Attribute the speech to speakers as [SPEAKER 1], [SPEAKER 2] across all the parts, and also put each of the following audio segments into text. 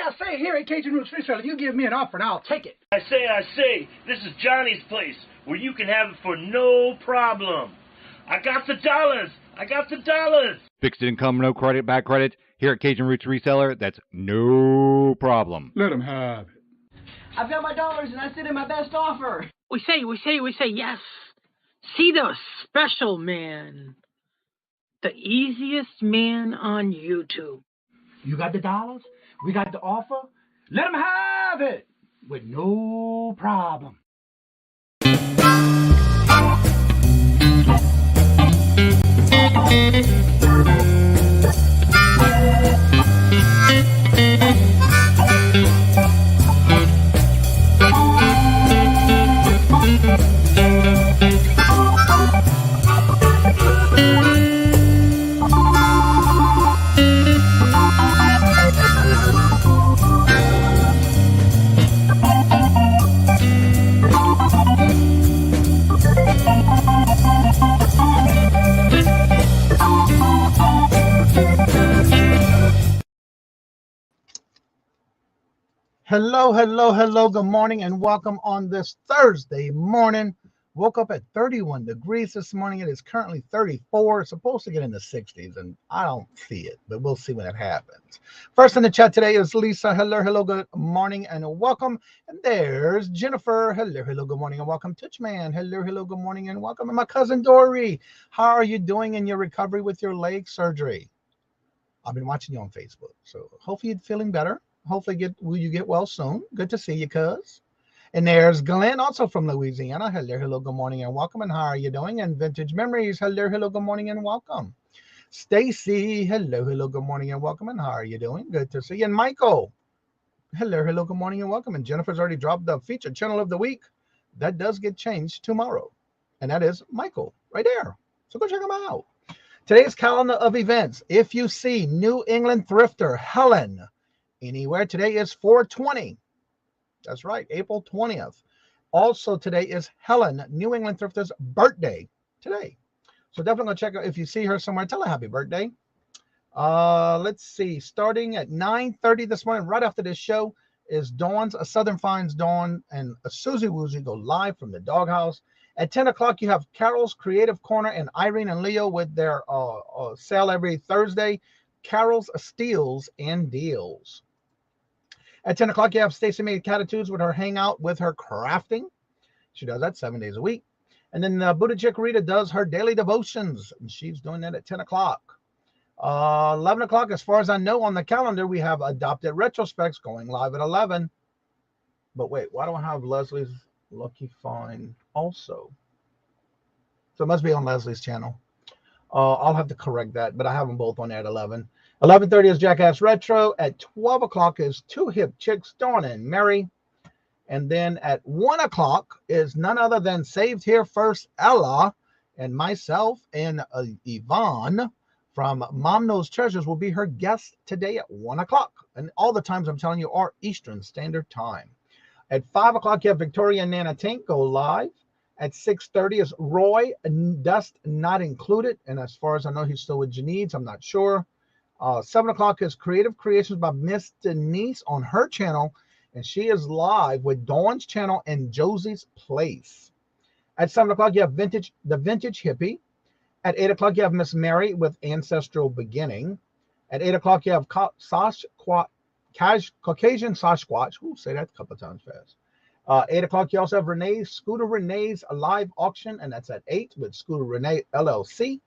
[SPEAKER 1] I say, here at Kajun Roots Reselling, you give me an offer and I'll take it.
[SPEAKER 2] I say, this is Johnny's place, where you can have it for no problem. I got the dollars.
[SPEAKER 3] Fixed income, no credit, back credit. Here at Kajun Roots Reseller, that's no problem.
[SPEAKER 1] Let him have it.
[SPEAKER 4] I've got my dollars and I sent in my best offer.
[SPEAKER 5] We say, yes. See the special man. The easiest man on YouTube.
[SPEAKER 1] You got the dollars? We got the offer? Let him have it with no problem.
[SPEAKER 6] Hello, good morning and welcome on this Thursday morning. Woke up at 31 degrees this morning. It is currently 34. It's supposed to get in the 60s and I don't see it, but we'll see when it happens. First in the chat today is Lisa. Hello, good morning and welcome. And there's Jennifer. Hello, good morning and welcome. Touchman. Hello, good morning and welcome. And my cousin Dory. How are you doing in your recovery with your leg surgery? I've been watching you on Facebook, so hopefully you're feeling better. Hopefully you get well soon. Good to see you, cuz. And there's Glenn, also from Louisiana. Hello, good morning and welcome. And how are you doing? And Vintage Memories. Hello, good morning and welcome. Stacy. Hello, good morning and welcome. And how are you doing? Good to see you. And Michael. Hello, good morning and welcome. And Jennifer's already dropped the featured channel of the week. That does get changed tomorrow. And that is Michael right there. So go check him out. Today's calendar of events. If you see New England thrifter Helen anywhere, today is 4/20. That's right, April 20th. Also today is Helen, New England thrifter's birthday today. So definitely go check out. If you see her somewhere, tell her happy birthday. Let's see, starting at 9:30 this morning, right after this show, is Dawn's, a Southern Finds Dawn and a Susie Woozy go live from the doghouse. At 10 o'clock, you have Carol's Creative Corner and Irene and Leo with their sale every Thursday, Carol's Steals and Deals. At 10 o'clock, you have Stacey Made Catitudes with her hangout with her crafting. She does that 7 days a week. And then Buddha Chick Rita does her daily devotions, and she's doing that at 10 o'clock. 11 o'clock, as far as I know on the calendar, we have Adopted Retrospects going live at 11. But wait, why do I have Leslie's Lucky Find also? So it must be on Leslie's channel. I'll have to correct that, but I have them both on there at 11. 11:30 is Jackass Retro. At 12 o'clock is Two Hip Chicks, Dawn and Mary. And then at 1 o'clock is none other than Saved Here First Ella, and myself and Yvonne from Mom Knows Treasures will be her guest today at 1 o'clock. And all the times I'm telling you are Eastern Standard Time. At 5 o'clock, you have Victoria and Nana Tank go live. At 6:30 is Roy, Dust Not Included. And as far as I know, he's still with Janine's. I'm not sure. 7 o'clock is Creative Creations by Miss Denise on her channel. And she is live with Dawn's channel and Josie's Place. At 7 o'clock, you have The Vintage Hippie. At 8 o'clock, you have Miss Mary with Ancestral Beginning. At 8 o'clock, you have Caucasian Sasquatch. Ooh, say that a couple of times fast. 8 o'clock, you also have Scooter Renee's live auction, and that's at 8 with Scooter Renee LLC.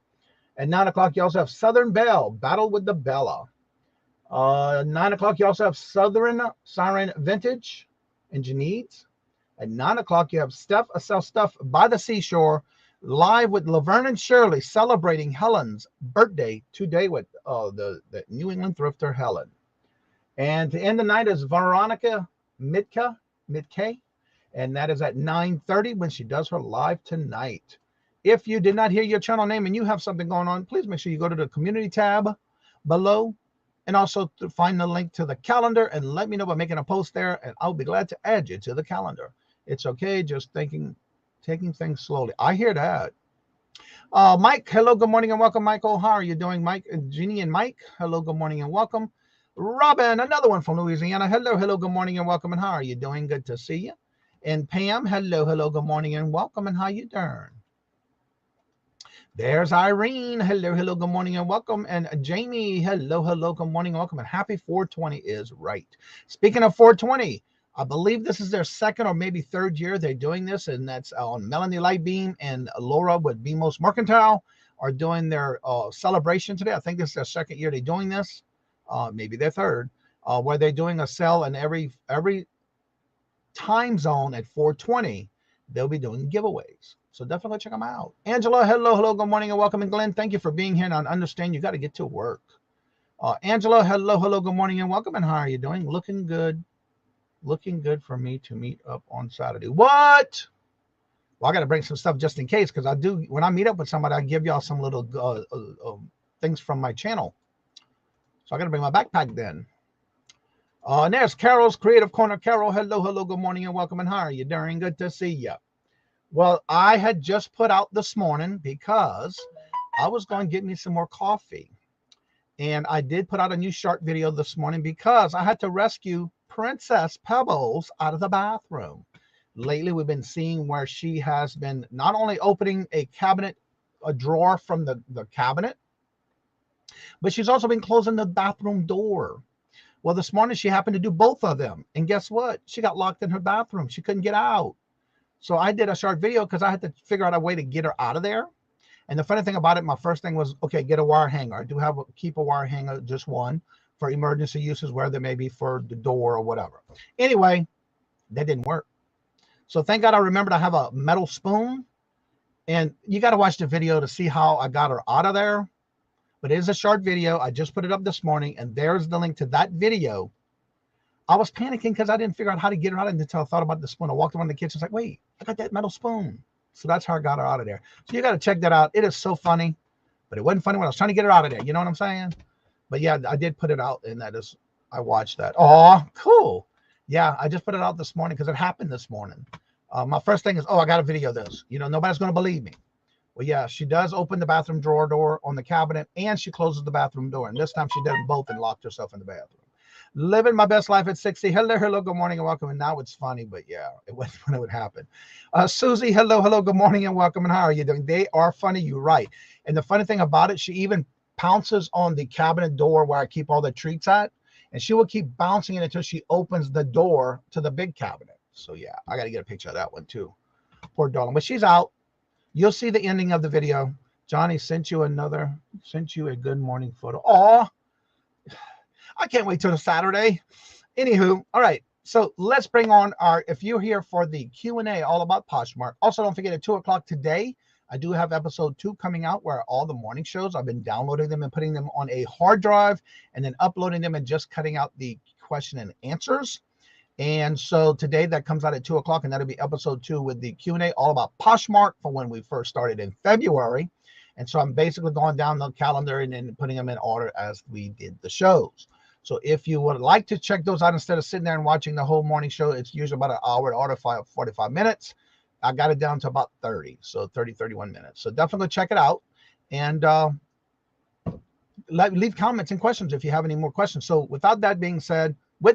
[SPEAKER 6] At 9 o'clock, you also have Southern Belle, Battle with the Bella. 9 o'clock, you also have Southern Siren Vintage and Janine's. At 9 o'clock, you have Steph Sell Stuff by the Seashore, live with Laverne and Shirley, celebrating Helen's birthday today with the New England thrifter Helen. And to end the night is Veronica Mitke, and that is at 9:30 when she does her live tonight. If you did not hear your channel name and you have something going on, please make sure you go to the community tab below and also to find the link to the calendar and let me know by making a post there, and I'll be glad to add you to the calendar. It's okay, just taking things slowly. I hear that. Mike, hello, good morning and welcome. Michael, how are you doing? Mike, Jeannie and Mike, hello, good morning and welcome. Robin, another one from Louisiana. Hello, hello, good morning and welcome. And how are you doing? Good to see you. And Pam, hello, hello, good morning and welcome. And how you doing? There's Irene. Hello, hello, good morning and welcome. And Jamie, hello, hello, good morning and welcome. And happy 420 is right. Speaking of 420, I believe this is their second or maybe third year they're doing this, and that's on Melanie Lightbeam and Laura with BMOS Mercantile are doing their celebration today. I think this is their second year they're doing this, maybe their third, where they're doing a sale in every time zone at 420. They'll be doing giveaways. So definitely check them out. Angela, hello, hello, good morning and welcome. And Glenn, thank you for being here. And I understand you got to get to work. Angela, hello, hello, good morning and welcome. And how are you doing? Looking good. Looking good for me to meet up on Saturday. What? Well, I got to bring some stuff just in case, because I do, when I meet up with somebody, I give y'all some little things from my channel. So I got to bring my backpack then. And there's Carol's Creative Corner. Carol, hello, hello, good morning and welcome. And how are you doing? Good to see you. Well, I had just put out this morning because I was going to get me some more coffee. And I did put out a new short video this morning because I had to rescue Princess Pebbles out of the bathroom. Lately, we've been seeing where she has been not only opening a drawer from the cabinet, but she's also been closing the bathroom door. Well, this morning she happened to do both of them. And guess what? She got locked in her bathroom. She couldn't get out. So I did a short video because I had to figure out a way to get her out of there. And the funny thing about it, my first thing was, okay, get a wire hanger. I do keep a wire hanger, just one, for emergency uses where there may be for the door or whatever. Anyway, that didn't work. So thank God I remembered I have a metal spoon. And you got to watch the video to see how I got her out of there. But it is a short video. I just put it up this morning, and there's the link to that video. I was panicking because I didn't figure out how to get her out until I thought about the spoon. I walked around the kitchen. I was like, wait, I got that metal spoon. So that's how I got her out of there. So you got to check that out. It is so funny, but it wasn't funny when I was trying to get her out of there. You know what I'm saying? But yeah, I did put it out, and I watched that. Oh, cool. Yeah, I just put it out this morning because it happened this morning. My first thing is, I got to video this. You know, nobody's going to believe me. Well, yeah, she does open the bathroom drawer door on the cabinet, and she closes the bathroom door. And this time she did both and locked herself in the bathroom. Living my best life at 60. Hello, hello, good morning and welcome. And now it's funny, but yeah, it wasn't when it would happen. Susie, hello, hello, good morning and welcome. And how are you doing? They are funny, you're right. And the funny thing about it, she even pounces on the cabinet door where I keep all the treats at. And she will keep bouncing it until she opens the door to the big cabinet. So yeah, I got to get a picture of that one too. Poor darling, but she's out. You'll see the ending of the video. Johnny sent you a good morning photo. Aw. I can't wait till Saturday. Anywho, all right. So let's bring on if you're here for the Q&A, all about Poshmark. Also, don't forget at 2 o'clock today, I do have episode 2 coming out where all the morning shows, I've been downloading them and putting them on a hard drive and then uploading them and just cutting out the question and answers. And so today that comes out at 2 o'clock, and that'll be episode 2 with the Q&A, all about Poshmark from when we first started in February. And so I'm basically going down the calendar and then putting them in order as we did the shows. So if you would like to check those out instead of sitting there and watching the whole morning show, it's usually about an hour or 45 minutes. I got it down to about 30, so 31 minutes. So definitely check it out. And leave comments and questions if you have any more questions. So with that being said, we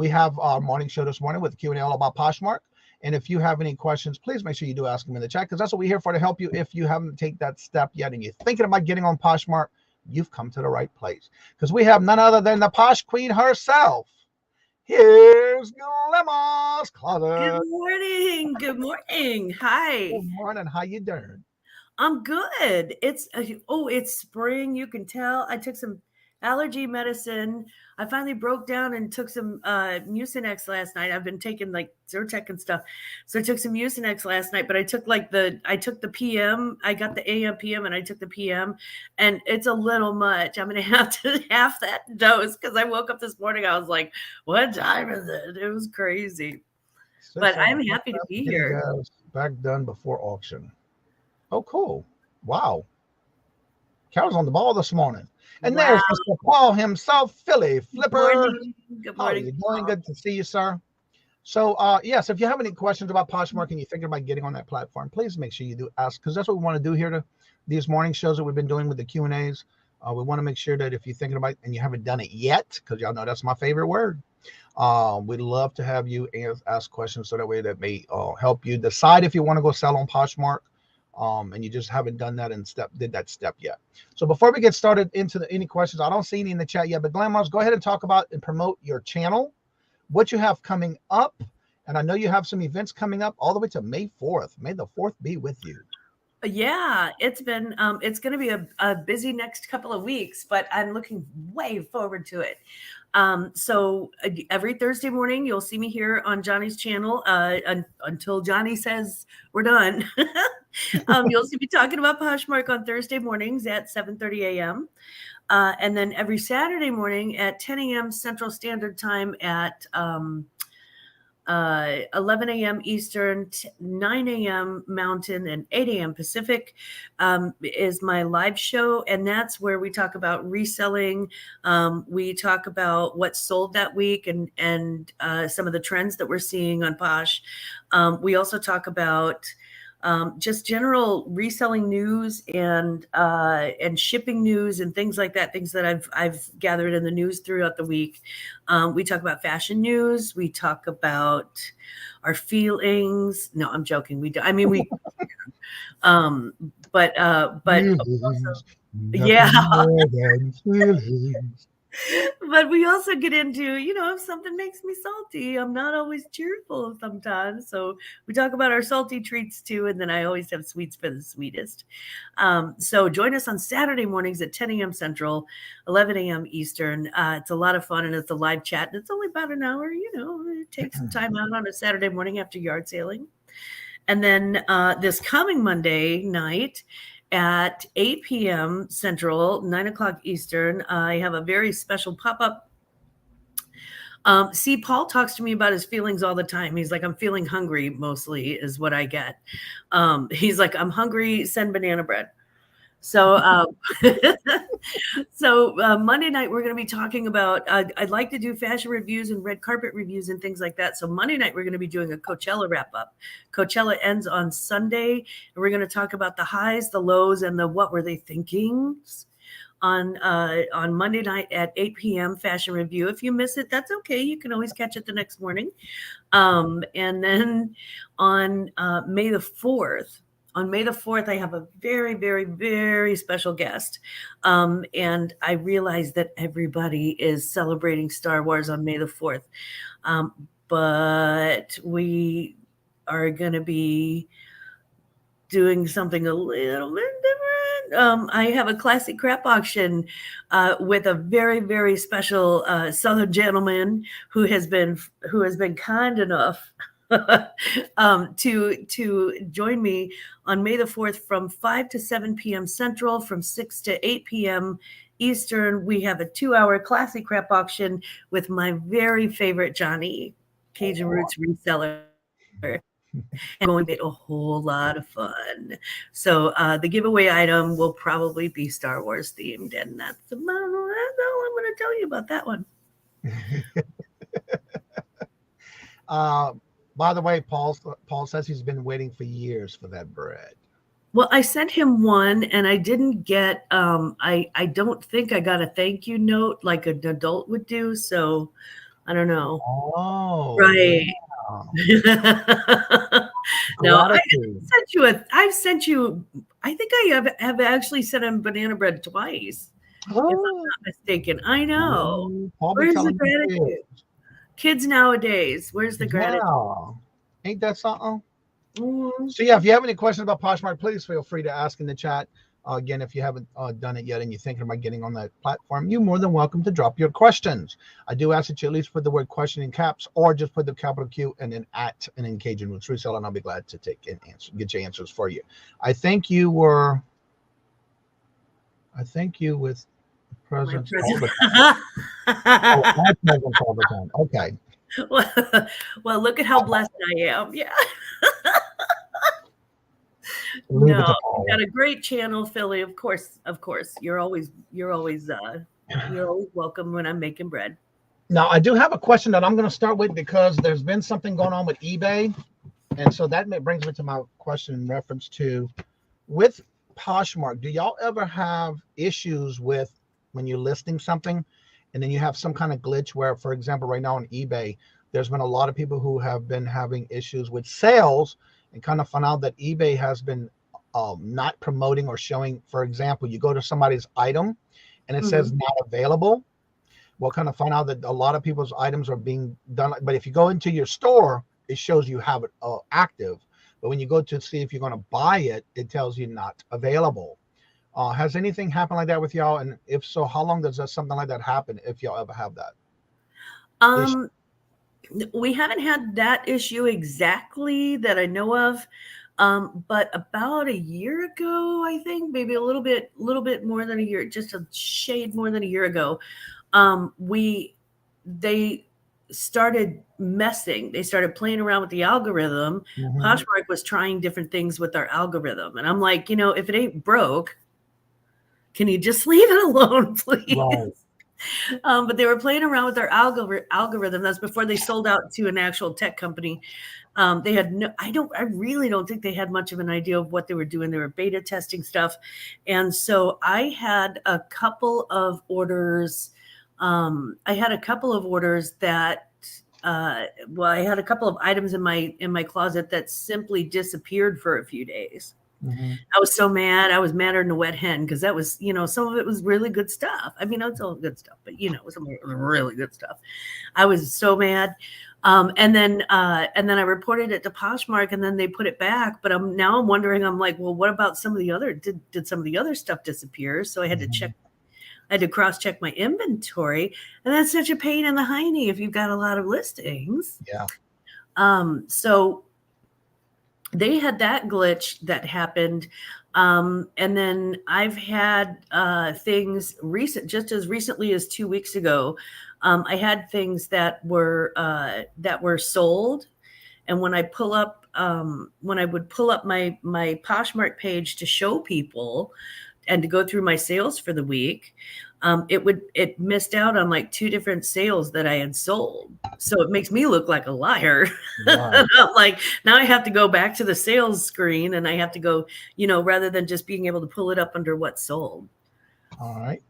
[SPEAKER 6] have our morning show this morning with the Q&A all about Poshmark. And if you have any questions, please make sure you do ask them in the chat, because that's what we're here for, to help you. If you haven't taken that step yet and you're thinking about getting on Poshmark, you've come to the right place, because we have none other than the Posh Queen herself. Here's Glammaz Closet.
[SPEAKER 7] Good morning. Good morning. Hi.
[SPEAKER 6] Good morning. How you doing?
[SPEAKER 7] I'm good. It's spring. You can tell. I took some allergy medicine. I finally broke down and took some Mucinex last night. I've been taking like Zyrtec and stuff. So I took some Mucinex last night, but I took the PM. I got the AM, PM, and I took the PM, and it's a little much. I'm going to have to half that dose, because I woke up this morning. I was like, what time is it? It was crazy. But I'm happy to be here.
[SPEAKER 6] Back done before auction. Oh, cool. Wow. Carol's on the ball this morning. And there's Mr. Paul himself, Philly Flipper.
[SPEAKER 7] Good morning.
[SPEAKER 6] How are you doing? Good to see you, sir. So, yes, if you have any questions about Poshmark and you're thinking about getting on that platform, please make sure you do ask, because that's what we want to do here to these morning shows that we've been doing with the Q&As. We want to make sure that if you're thinking about it and you haven't done it yet, because y'all know that's my favorite word, we'd love to have you ask questions so that way that may help you decide if you want to go sell on Poshmark, and you just haven't done that and did that step yet. So before we get started into any questions, I don't see any in the chat yet, but Glammaz, go ahead and talk about and promote your channel, what you have coming up. And I know you have some events coming up all the way to May 4th. May the 4th be with you.
[SPEAKER 7] Yeah, it's been it's going to be a busy next couple of weeks, but I'm looking way forward to it. So every Thursday morning, you'll see me here on Johnny's channel until Johnny says we're done. You'll see me talking about Poshmark on Thursday mornings at 7:30 a.m. And then every Saturday morning at 10 a.m. Central Standard Time at 11 a.m. Eastern, 9 a.m. Mountain, and 8 a.m. Pacific is my live show. And that's where we talk about reselling. We talk about what sold that week and some of the trends that we're seeing on Posh. We also talk about just general reselling news and shipping news and things like that, things that I've gathered in the news throughout the week. We talk about fashion news. We talk about our feelings. No, I'm joking. We do. I mean, we, but also, yeah. But we also get into, if something makes me salty, I'm not always cheerful sometimes. So we talk about our salty treats too. And then I always have sweets for the sweetest. So join us on Saturday mornings at 10 a.m. Central, 11 a.m. Eastern. It's a lot of fun and it's a live chat. And it's only about an hour, take some time out on a Saturday morning after yard sailing. And then this coming Monday night, at 8 p.m. Central, 9 o'clock Eastern, I have a very special pop-up. Paul talks to me about his feelings all the time. He's like, I'm feeling hungry, mostly, is what I get. He's like, I'm hungry, send banana bread. So Monday night, we're going to be talking about, I'd like to do fashion reviews and red carpet reviews and things like that. So Monday night, we're going to be doing a Coachella wrap up. Coachella ends on Sunday, and we're going to talk about the highs, the lows, and the what were they thinking on Monday night at 8 p.m. fashion review. If you miss it, that's okay. You can always catch it the next morning. And then on May the 4th, I have a very, very, very special guest. And I realize that everybody is celebrating Star Wars on May the 4th. But we are going to be doing something a little bit different. I have a classic crap auction with a very, very special Southern gentleman who has been kind enough to join me on May the 4th from 5 to 7 p.m. Central, from 6 to 8 p.m. Eastern. We have a 2-hour classic crap auction with my very favorite Johnny, Kajun Roots Reseller. And going to be a whole lot of fun. So the giveaway item will probably be Star Wars themed, and that's all I'm going to tell you about that one.
[SPEAKER 6] By the way, Paul says he's been waiting for years for that bread.
[SPEAKER 7] Well, I sent him one, and I didn't get. I don't think I got a thank you note like an adult would do. So I don't know.
[SPEAKER 6] Oh,
[SPEAKER 7] right.
[SPEAKER 6] Yeah.
[SPEAKER 7] No, I've sent you. I think I have actually sent him banana bread twice. Oh. If I'm not mistaken. I know. Where's the gratitude? Kids nowadays, where's the gratitude?
[SPEAKER 6] Yeah. Ain't that something? Mm-hmm. So yeah, if you have any questions about Poshmark, please feel free to ask in the chat. Again, if you haven't done it yet and you're thinking about getting on that platform, you're more than welcome to drop your questions. I do ask that you at least put the word question in caps, or just put the capital Q and then @ and then Kajun Roots Reseller, and I'll be glad to take an answer, get your answers for you. I thank you with presents all the time. All the time. Okay.
[SPEAKER 7] Well, look at how blessed I am. Yeah. No, you've got a great channel, Philly. Of course. You're always welcome when I'm making bread.
[SPEAKER 6] Now, I do have a question that I'm going to start with because there's been something going on with eBay, and so that brings me to my question in reference to with Poshmark, do y'all ever have issues with when you're listing something and then you have some kind of glitch where, for example, right now on eBay, there's been a lot of people who have been having issues with sales and kind of found out that eBay has been not promoting or showing. For example, you go to somebody's item and it says not available. We'll kind of find out that a lot of people's items are being done. But if you go into your store, it shows you have it active. But when you go to see if you're going to buy it, it tells you not available. Has anything happened like that with y'all? And if so, how long does something like that happen if y'all ever have that?
[SPEAKER 7] We haven't had that issue exactly that I know of. But about a year ago, I think maybe a little bit more than a year, just a shade more than a year ago, they started messing. They started playing around with the algorithm. Poshmark was trying different things with our algorithm. And I'm like, if it ain't broke, can you just leave it alone, please?
[SPEAKER 6] Right.
[SPEAKER 7] But they were playing around with their algorithm. That's before they sold out to an actual tech company. They had I really don't think they had much of an idea of what they were doing. They were beta testing stuff. And so I had a couple of orders. I had a couple of items in my closet that simply disappeared for a few days. I was so mad. I was madder than a wet hen because that was, some of it was really good stuff. I mean, it's all good stuff, but some of it was really good stuff. I was so mad. And then I reported it to Poshmark, and then they put it back. But I'm wondering. I'm like, well, what about some of the other? Did some of the other stuff disappear? So I had to check. I had to cross-check my inventory, and that's such a pain in the hiney if you've got a lot of listings.
[SPEAKER 6] Yeah.
[SPEAKER 7] So they had that glitch that happened. And then I've had things just as recently as 2 weeks ago. I had things that were sold, and when I would pull up my Poshmark page to show people and to go through my sales for the week, it missed out on like 2 different sales that I had sold. So it makes me look like a liar.
[SPEAKER 6] Right.
[SPEAKER 7] Like now I have to go back to the sales screen, and I have to go, rather than just being able to pull it up under what's sold.
[SPEAKER 6] All right.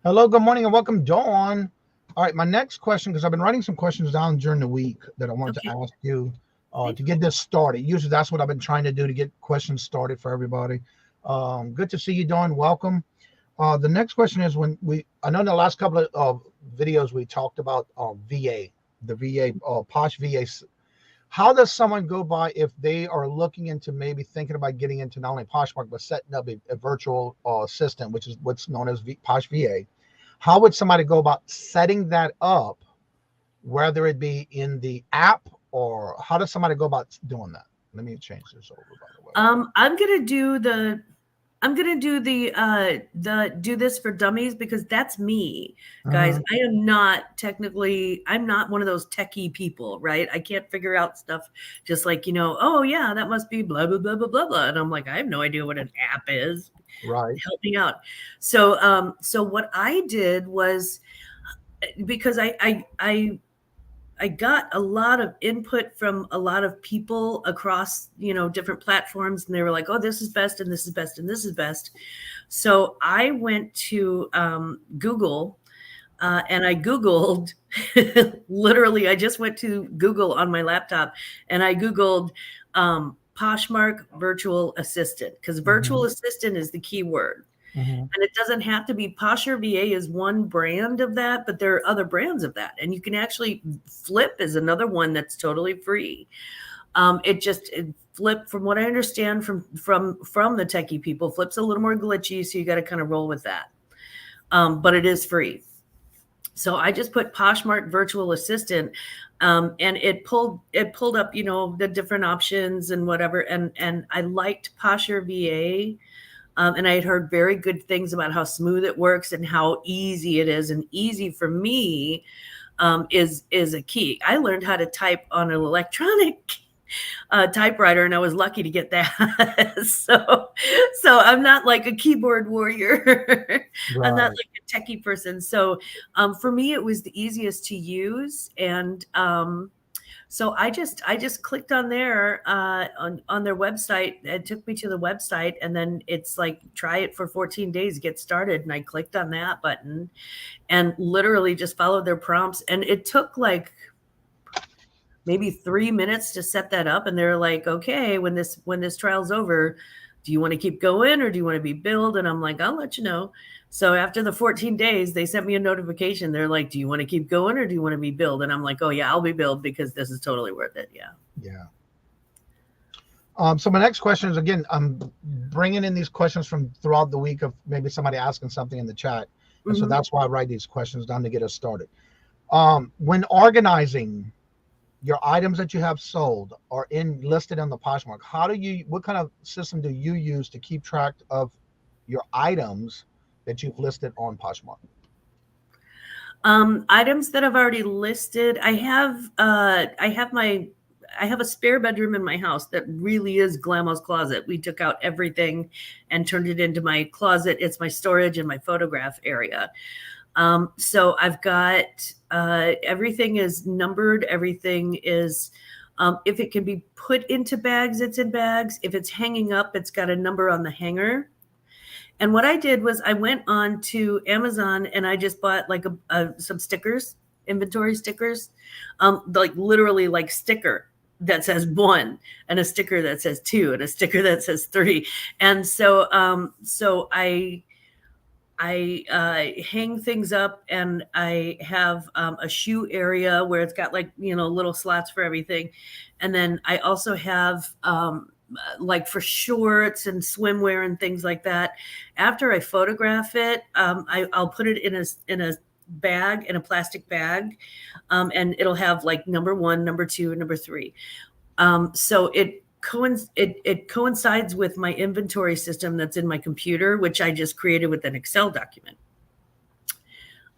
[SPEAKER 6] Hello, good morning, and welcome, Dawn. All right, my next question, because I've been writing some questions down during the week that I wanted to ask you to get this started. Usually that's what I've been trying to do, to get questions started for everybody. Good to see you, Dawn. Welcome. The next question is, I know in the last couple of videos we talked about VA, the VA, Posh VA. How does someone go by if they are looking into maybe thinking about getting into not only Poshmark, but setting up a virtual assistant, which is what's known as Posh VA? How would somebody go about setting that up, whether it be in the app, or how does somebody go about doing that? Let me change this over, by the way.
[SPEAKER 7] I'm gonna do do this for dummies, because that's me, guys. I am not I'm not one of those techie people, right? I can't figure out stuff just like, oh yeah, that must be blah, blah, blah, blah, blah, blah. And I'm like, I have no idea what an app is.
[SPEAKER 6] Right.
[SPEAKER 7] Help me out. So what I did was, because I got a lot of input from a lot of people across, different platforms, and they were like, oh, this is best, and this is best, and this is best. So I went to Google, and I Googled, literally, I just went to Google on my laptop, and I Googled Poshmark virtual assistant, because virtual assistant is the key word. And it doesn't have to be. Posher VA is one brand of that, but there are other brands of that. And you can actually, Flip is another one that's totally free. Flip, from what I understand from the techie people, Flip's a little more glitchy, so you got to kind of roll with that. But it is free. So I just put Poshmark virtual assistant, and it pulled up, the different options and whatever. And I liked Posher VA. And I had heard very good things about how smooth it works and how easy it is. And easy for me is a key. I learned how to type on an electronic typewriter, and I was lucky to get that. So I'm not like a keyboard warrior. Right. I'm not like a techie person. So for me, it was the easiest to use. And So I just clicked on there on their website. It took me to the website, and then it's like, try it for 14 days, get started. And I clicked on that button and literally just followed their prompts. And it took like maybe 3 minutes to set that up. And they're like, okay, when this trial's over, do you want to keep going or do you want to be billed? And I'm like, I'll let you know. So after the 14 days, they sent me a notification. They're like, do you want to keep going or do you want to be billed? And I'm like, oh yeah, I'll be billed because this is totally worth it. Yeah.
[SPEAKER 6] Yeah. So my next question is, again, I'm bringing in these questions from throughout the week of maybe somebody asking something in the chat. And so that's why I write these questions down to get us started. When organizing your items that you have sold are listed on the Poshmark, what kind of system do you use to keep track of your items that you've listed on Poshmark?
[SPEAKER 7] Items that I've already listed, I have a spare bedroom in my house that really is Glammaz Closet. We took out everything and turned it into my closet. It's my storage and my photograph area. So I've got everything is numbered. Everything is, if it can be put into bags, it's in bags. If it's hanging up, it's got a number on the hanger. And what I did was I went on to Amazon and I just bought like some stickers, inventory stickers, like literally like sticker that says 1 and a sticker that says 2 and a sticker that says 3. And so I hang things up, and I have a shoe area where it's got like, little slots for everything. And then I also have like for shorts and swimwear and things like that. After I photograph it, I'll put it in a bag, in a plastic bag, and it'll have like number 1, number 2, and number 3. So it coincides with my inventory system that's in my computer, which I just created with an Excel document.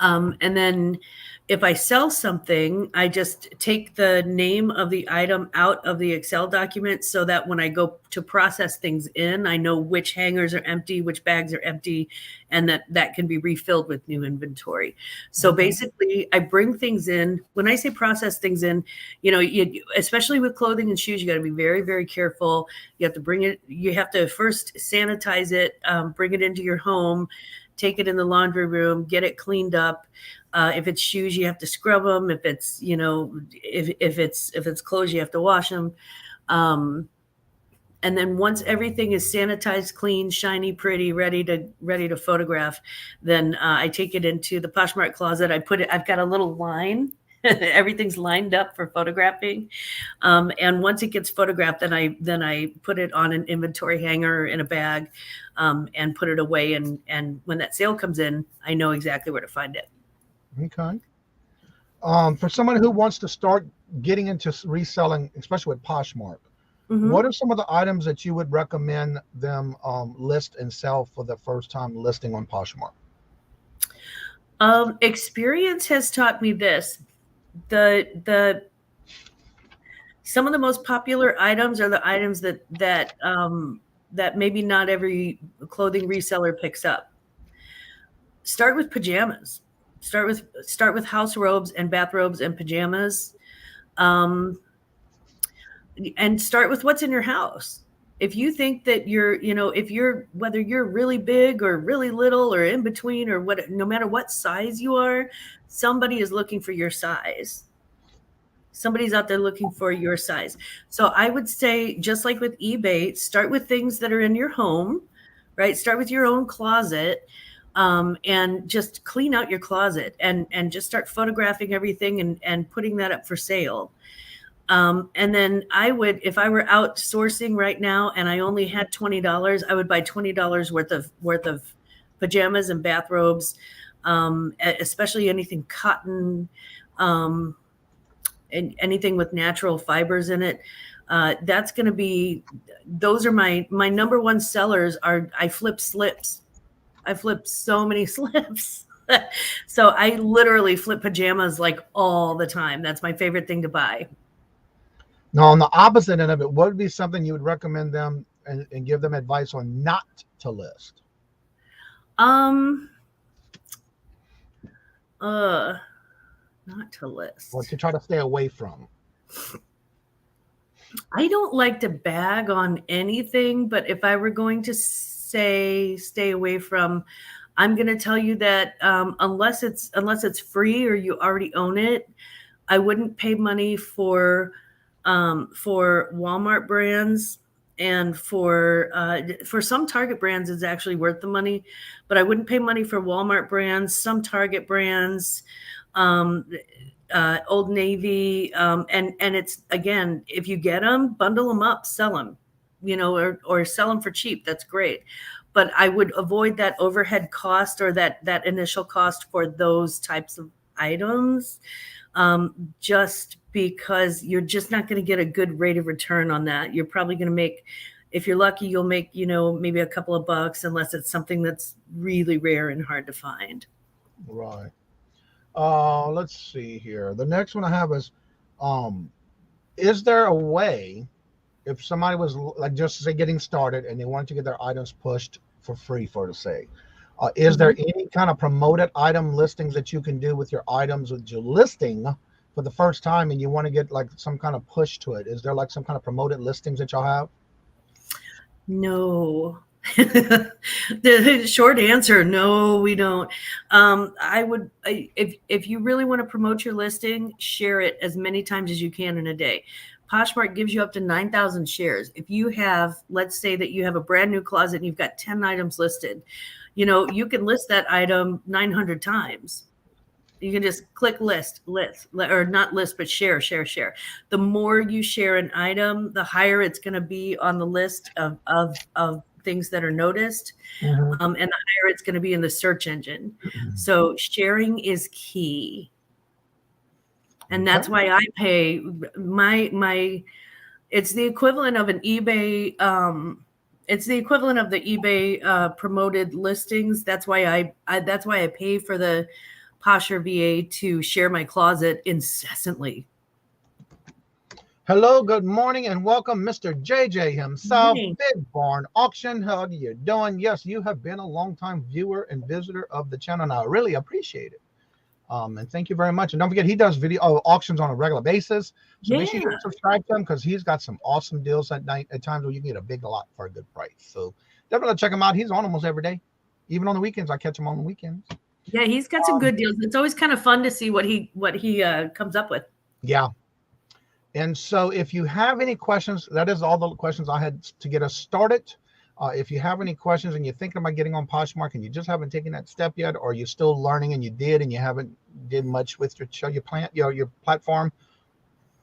[SPEAKER 7] And then if I sell something, I just take the name of the item out of the Excel document so that when I go to process things in, I know which hangers are empty, which bags are empty, and that can be refilled with new inventory. So basically, I bring things in. When I say process things in, especially with clothing and shoes, you got to be very, very careful. You have to bring it. You have to first sanitize it, bring it into your home, take it in the laundry room, get it cleaned up. If it's shoes, you have to scrub them. If it's, if it's clothes, you have to wash them. And then once everything is sanitized, clean, shiny, pretty, ready to photograph, then I take it into the Poshmark closet. I've got a little line. Everything's lined up for photographing. And once it gets photographed, then I put it on an inventory hanger in a bag, and put it away. And when that sale comes in, I know exactly where to find it.
[SPEAKER 6] Okay. For someone who wants to start getting into reselling, especially with Poshmark, what are some of the items that you would recommend them list and sell for the first time listing on Poshmark?
[SPEAKER 7] Experience has taught me this. Some of the most popular items are the items that maybe not every clothing reseller picks up. Start with pajamas. Start with house robes and bathrobes and pajamas, and start with what's in your house. If you think that whether you're really big or really little or in between or no matter what size you are, somebody is looking for your size. Somebody's out there looking for your size. So I would say, just like with eBay, start with things that are in your home, right? Start with your own closet. And just clean out your closet and just start photographing everything and putting that up for sale. And then if I were outsourcing right now and I only had $20, I would buy $20 worth of pajamas and bathrobes, especially anything cotton, and anything with natural fibers in it. That's going to be, those are my number one sellers. I flip slips. I flip so many slips. So I literally flip pajamas like all the time. That's my favorite thing to buy.
[SPEAKER 6] Now, on the opposite end of it, what would be something you would recommend them and give them advice on not to list?
[SPEAKER 7] Not to list.
[SPEAKER 6] Or to try to stay away from?
[SPEAKER 7] I don't like to bag on anything, but if I were going to say stay away from, I'm going to tell you that unless it's free or you already own it, I wouldn't pay money for Walmart brands, and for some Target brands it's actually worth the money, but I wouldn't pay money for Walmart brands, some Target brands, Old Navy, and it's, again, if you get them, bundle them up, sell them, or sell them for cheap. That's great. But I would avoid that overhead cost or that initial cost for those types of items, just because you're just not going to get a good rate of return on that. You're probably going to make, if you're lucky, you'll make, maybe a couple of bucks, unless it's something that's really rare and hard to find.
[SPEAKER 6] Right. Let's see here. The next one I have is there a way, if somebody was like just say getting started and they wanted to get their items pushed for free, for to say, is there any kind of promoted item listings that you can do with your items with your listing for the first time, and you want to get like some kind of push to it? Is there like some kind of promoted listings that y'all have?
[SPEAKER 7] No. The short answer, no, we don't. If you really want to promote your listing, share it as many times as you can in a day. Poshmark gives you up to 9,000 shares. If you have, let's say that you have a brand new closet and you've got 10 items listed, you can list that item 900 times. You can just click list, or not list, but share. The more you share an item, the higher it's going to be on the list of things that are noticed, and the higher it's going to be in the search engine. So sharing is key. And that's why I pay it's the equivalent of an eBay. It's the equivalent of the eBay promoted listings. That's why I pay for the Posher VA to share my closet incessantly.
[SPEAKER 6] Hello, good morning, and welcome, Mr. JJ himself,
[SPEAKER 7] Morning.
[SPEAKER 6] Big Barn Auction. How are you doing? Yes, you have been a long-time viewer and visitor of the channel, and I really appreciate it. And thank you very much. And don't forget, he does video auctions on a regular basis. So make sure you subscribe to him, because he's got some awesome deals at night, at times where you can get a big lot for a good price. So definitely check him out. He's on almost every day. Even on the weekends. I catch him on the weekends.
[SPEAKER 7] Yeah, he's got some good deals. It's always kind of fun to see what he comes up with.
[SPEAKER 6] Yeah. And so if you have any questions, that is all the questions I had to get us started. If you have any questions and you're thinking about getting on Poshmark and you just haven't taken that step yet, or you're still learning and you did and you haven't did much with your platform,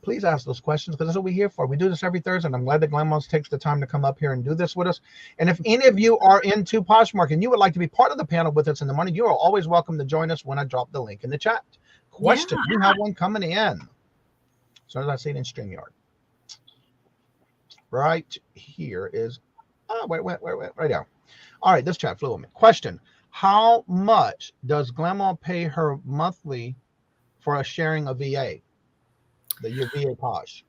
[SPEAKER 6] please ask those questions, because that's what we're here for. We do this every Thursday, and I'm glad that Glammaz takes the time to come up here and do this with us. And if any of you are into Poshmark and you would like to be part of the panel with us in the morning, you are always welcome to join us when I drop the link in the chat. Question, you have one coming in. As soon as I see it in StreamYard. Right here is, wait, right down. All right, this chat flew with me. Question, how much does Glammaz pay her monthly for a sharing of VA? Your VA Posh.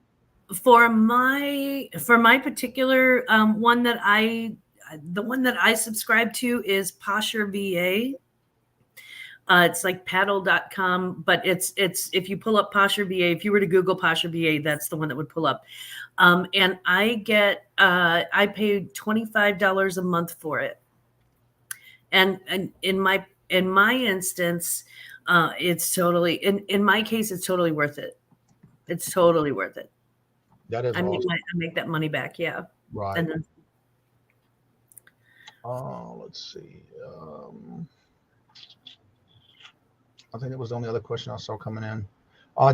[SPEAKER 6] For my
[SPEAKER 7] particular one that I subscribe to is Posher VA. It's like paddle.com, but it's if you pull up Posher VA, if you were to Google Posher VA, that's the one that would pull up. And I paid $25 a month for it. And in my instance, it's totally, in my case, it's totally worth it. It's totally worth it.
[SPEAKER 6] That is awesome.
[SPEAKER 7] I make that money back. Yeah.
[SPEAKER 6] Right.
[SPEAKER 7] And then,
[SPEAKER 6] let's see. I think that was the only other question I saw coming in.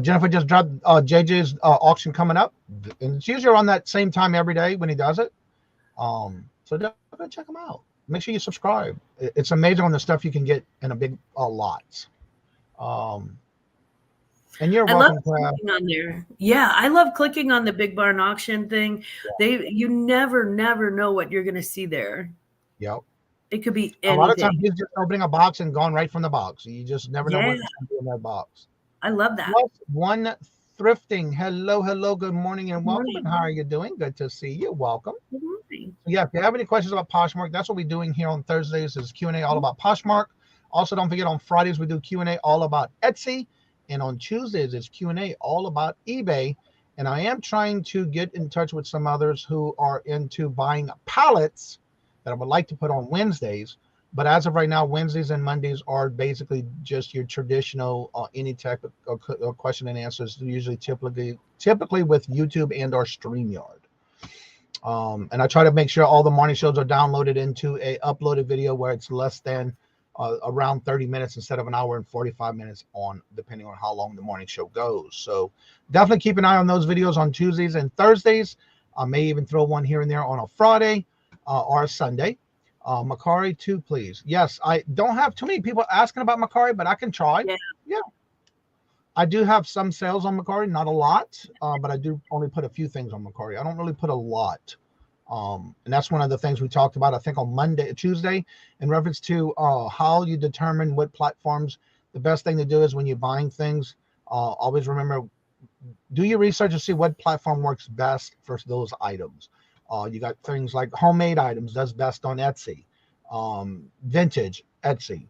[SPEAKER 6] Jennifer just dropped JJ's auction coming up, and it's usually around that same time every day when he does it. So definitely check him out. Make sure you subscribe. It's amazing on the stuff you can get in a big lots. And you're welcome. I love
[SPEAKER 7] clicking on there. Yeah, I love clicking on the Big Barn Auction thing. Yeah. You never know what you're going to see there.
[SPEAKER 6] Yep.
[SPEAKER 7] It could be anything.
[SPEAKER 6] A lot of times you're just opening a box and gone right from the box. You just never know what's going to be in that box.
[SPEAKER 7] I love that.
[SPEAKER 6] One Thrifting. Hello. Good morning and welcome. And how are you doing? Good to see you. Welcome.
[SPEAKER 7] Good morning.
[SPEAKER 6] Yeah, if you have any questions about Poshmark, that's what we're doing here on Thursdays is Q&A all about Poshmark. Also, don't forget on Fridays we do Q&A all about Etsy. And on Tuesdays, it's Q&A all about eBay. And I am trying to get in touch with some others who are into buying pallets that I would like to put on Wednesdays. But as of right now, Wednesdays and Mondays are basically just your traditional any type of question and answers, usually typically with YouTube and or StreamYard. And I try to make sure all the morning shows are downloaded into a uploaded video where it's less than around 30 minutes instead of an hour and 45 minutes on, depending on how long the morning show goes. So definitely keep an eye on those videos on Tuesdays and Thursdays. I may even throw one here and there on a Friday or a Sunday. Macari too, please. Yes, I don't have too many people asking about Macari, but I can try. Yeah. I do have some sales on Macari, not a lot, but I do only put a few things on Macari. I don't really put a lot. And that's one of the things we talked about, I think, on Tuesday, in reference to how you determine what platforms. The best thing to do is when you're buying things, always remember, do your research to see what platform works best for those items. You got things like homemade items, does best on Etsy. Vintage, Etsy.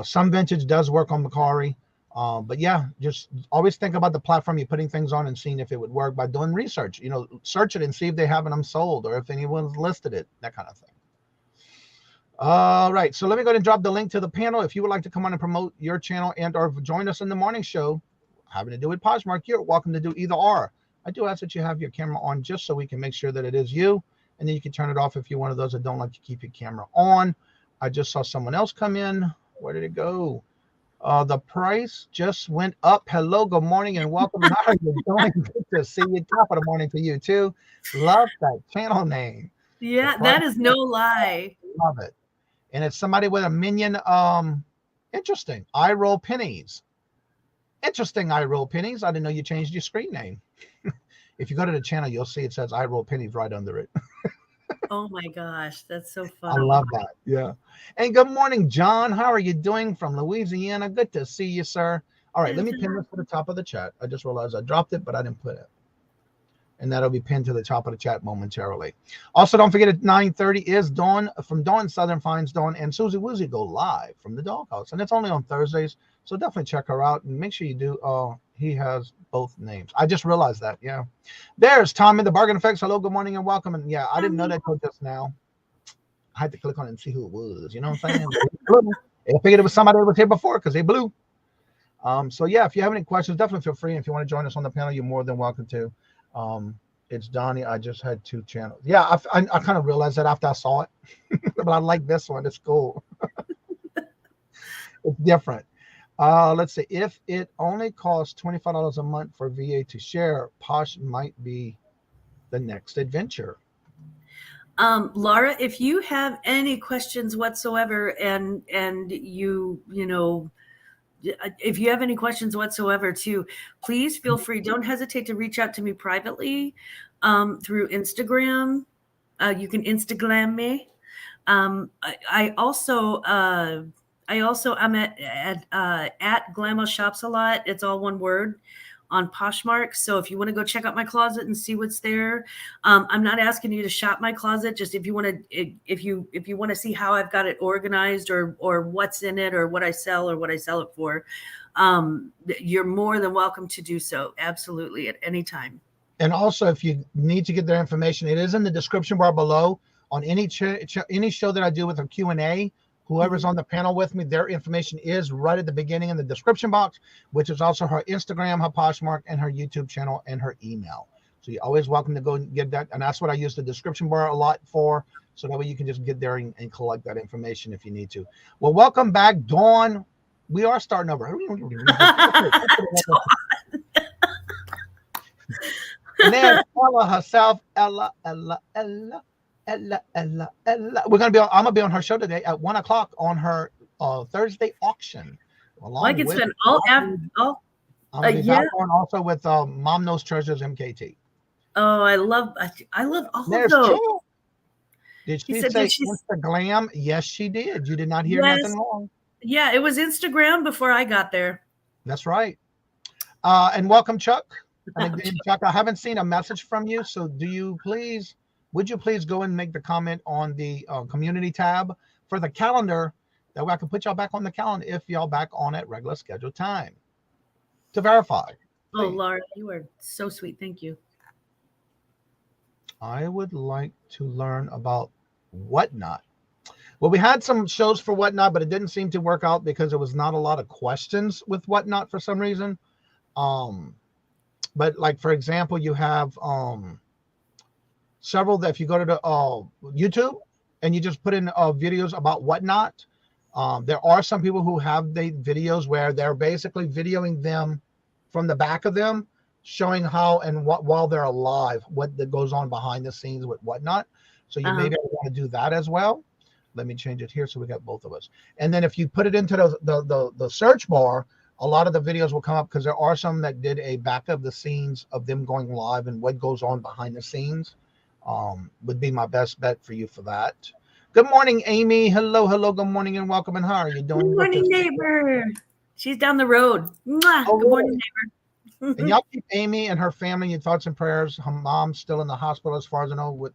[SPEAKER 6] Some vintage does work on Macari. But yeah, just always think about the platform you're putting things on and seeing if it would work by doing research. Search it and see if they have them sold or if anyone's listed it, that kind of thing. All right, so let me go ahead and drop the link to the panel. If you would like to come on and promote your channel and or join us in the morning show having to do with Poshmark, you're welcome to do either or. I do ask that you have your camera on just so we can make sure that it is you, and then you can turn it off if you're one of those that don't like to keep your camera on. I just saw someone else come in. Where did it go? The price just went up. Hello, good morning, and welcome. How are you doing? Good to see you. Top of the morning to you too. Love that channel name.
[SPEAKER 7] Yeah, that is no lie.
[SPEAKER 6] Love it. And it's somebody with a minion. Interesting. I roll pennies. Interesting. I roll pennies. I didn't know you changed your screen name. If you go to the channel, you'll see it says I roll pennies right under it.
[SPEAKER 7] Oh my gosh, that's so funny.
[SPEAKER 6] I love that. Yeah. And good morning, John. How are you doing from Louisiana? Good to see you, sir. All right, let me pin this to the top of the chat. I just realized I dropped it, but I didn't put it. And that'll be pinned to the top of the chat momentarily. Also, don't forget at 9:30 is Dawn from Dawn Southern Finds. Dawn and Susie Woozy go live from the doghouse. And it's only on Thursdays. So definitely check her out and make sure you do. He has both names. I just realized that. Yeah. There's Tommy, the Bargain Effects. Hello, good morning and welcome. And yeah, I didn't know that till just now. I had to click on it and see who it was. You know what I'm saying? I figured it was somebody that was here before because they blew. So yeah, if you have any questions, definitely feel free. And if you want to join us on the panel, you're more than welcome to. It's Donnie. I just had 2 channels. Yeah, I kind of realized that after I saw it. But I like this one. It's cool. It's different. Let's see. If it only costs $25 a month for VA to share, Posh might be the next adventure.
[SPEAKER 7] Laura, if you have any questions whatsoever, and you know, if you have any questions whatsoever too, please feel free. Don't hesitate to reach out to me privately through Instagram. You can Instagram me. I also I'm at Glammaz Shops a lot. It's all one word on Poshmark. So if you want to go check out my closet and see what's there, I'm not asking you to shop my closet. Just if you want to see how I've got it organized or what's in it or what I sell it for, you're more than welcome to do so. Absolutely, at any time.
[SPEAKER 6] And also, if you need to get their information, it is in the description bar below on any show that I do with a Q&A. Whoever's on the panel with me, their information is right at the beginning in the description box, which is also her Instagram, her Poshmark, and her YouTube channel, and her email. So you're always welcome to go and get that. And that's what I use the description bar a lot for. So that way you can just get there and collect that information if you need to. Well, welcome back, Dawn. We are starting over. And then Ella herself, Ella. We're gonna be on. I'm gonna be on her show today at 1 o'clock on her Thursday auction.
[SPEAKER 7] I can spend all after.
[SPEAKER 6] I'm gonna be back on also with Mom Knows Treasures MKT.
[SPEAKER 7] Oh, I love all of those.
[SPEAKER 6] Two. Did she say Instagram? Yes, she did. You did not hear nothing wrong.
[SPEAKER 7] Yeah, it was Instagram before I got there.
[SPEAKER 6] That's right. And welcome, Chuck. And Chuck, I haven't seen a message from you, so would you please go and make the comment on the community tab for the calendar? That way I can put y'all back on the calendar if y'all back on at regular scheduled time to verify.
[SPEAKER 7] Oh, Laura, you are so sweet. Thank you.
[SPEAKER 6] I would like to learn about Whatnot. Well, we had some shows for Whatnot, but it didn't seem to work out because there was not a lot of questions with Whatnot for some reason. But like, for example, you have several that if you go to the YouTube and you just put in videos about Whatnot, there are some people who have the videos where they're basically videoing them from the back of them, showing how and what while they're alive, what that goes on behind the scenes with Whatnot. So you maybe want to do that as well. Let me change it here so we got both of us. And then if you put it into the search bar, a lot of the videos will come up because there are some that did a back of the scenes of them going live and what goes on behind the scenes. Would be my best bet for you for that. Good morning, Amy. Hello. Good morning and welcome. And how are you doing?
[SPEAKER 7] Good morning, neighbor. She's down the road. Mwah.
[SPEAKER 6] Oh,
[SPEAKER 7] good morning, neighbor.
[SPEAKER 6] And y'all keep Amy and her family in thoughts and prayers. Her mom's still in the hospital, as far as I know, with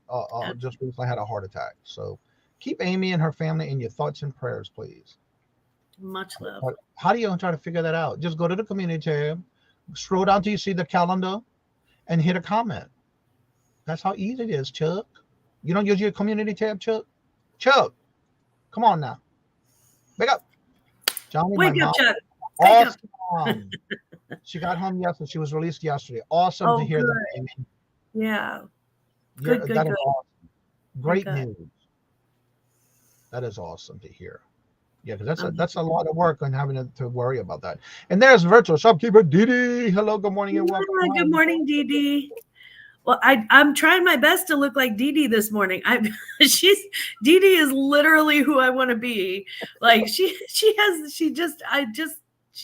[SPEAKER 6] just recently had a heart attack. So keep Amy and her family in your thoughts and prayers, please.
[SPEAKER 7] Much love.
[SPEAKER 6] How do you try to figure that out? Just go to the community tab, scroll down till you see the calendar, and hit a comment. That's how easy it is, Chuck. You don't use your community tab, Chuck? Chuck, come on now. Wake up. Johnny,
[SPEAKER 7] wake up, Chuck.
[SPEAKER 6] Awesome. She got home yesterday. She was released yesterday. Awesome to hear that, Amy.
[SPEAKER 7] Yeah.
[SPEAKER 6] Good. That is awesome. Great
[SPEAKER 7] good.
[SPEAKER 6] news. That is awesome to hear. Yeah, because that's a lot of work on having to worry about that. And there's virtual shopkeeper Dee. Hello, good morning and welcome.
[SPEAKER 7] Good morning, Dee. Well, I'm trying my best to look like Dee this morning. Dee is literally who I want to be. Like she's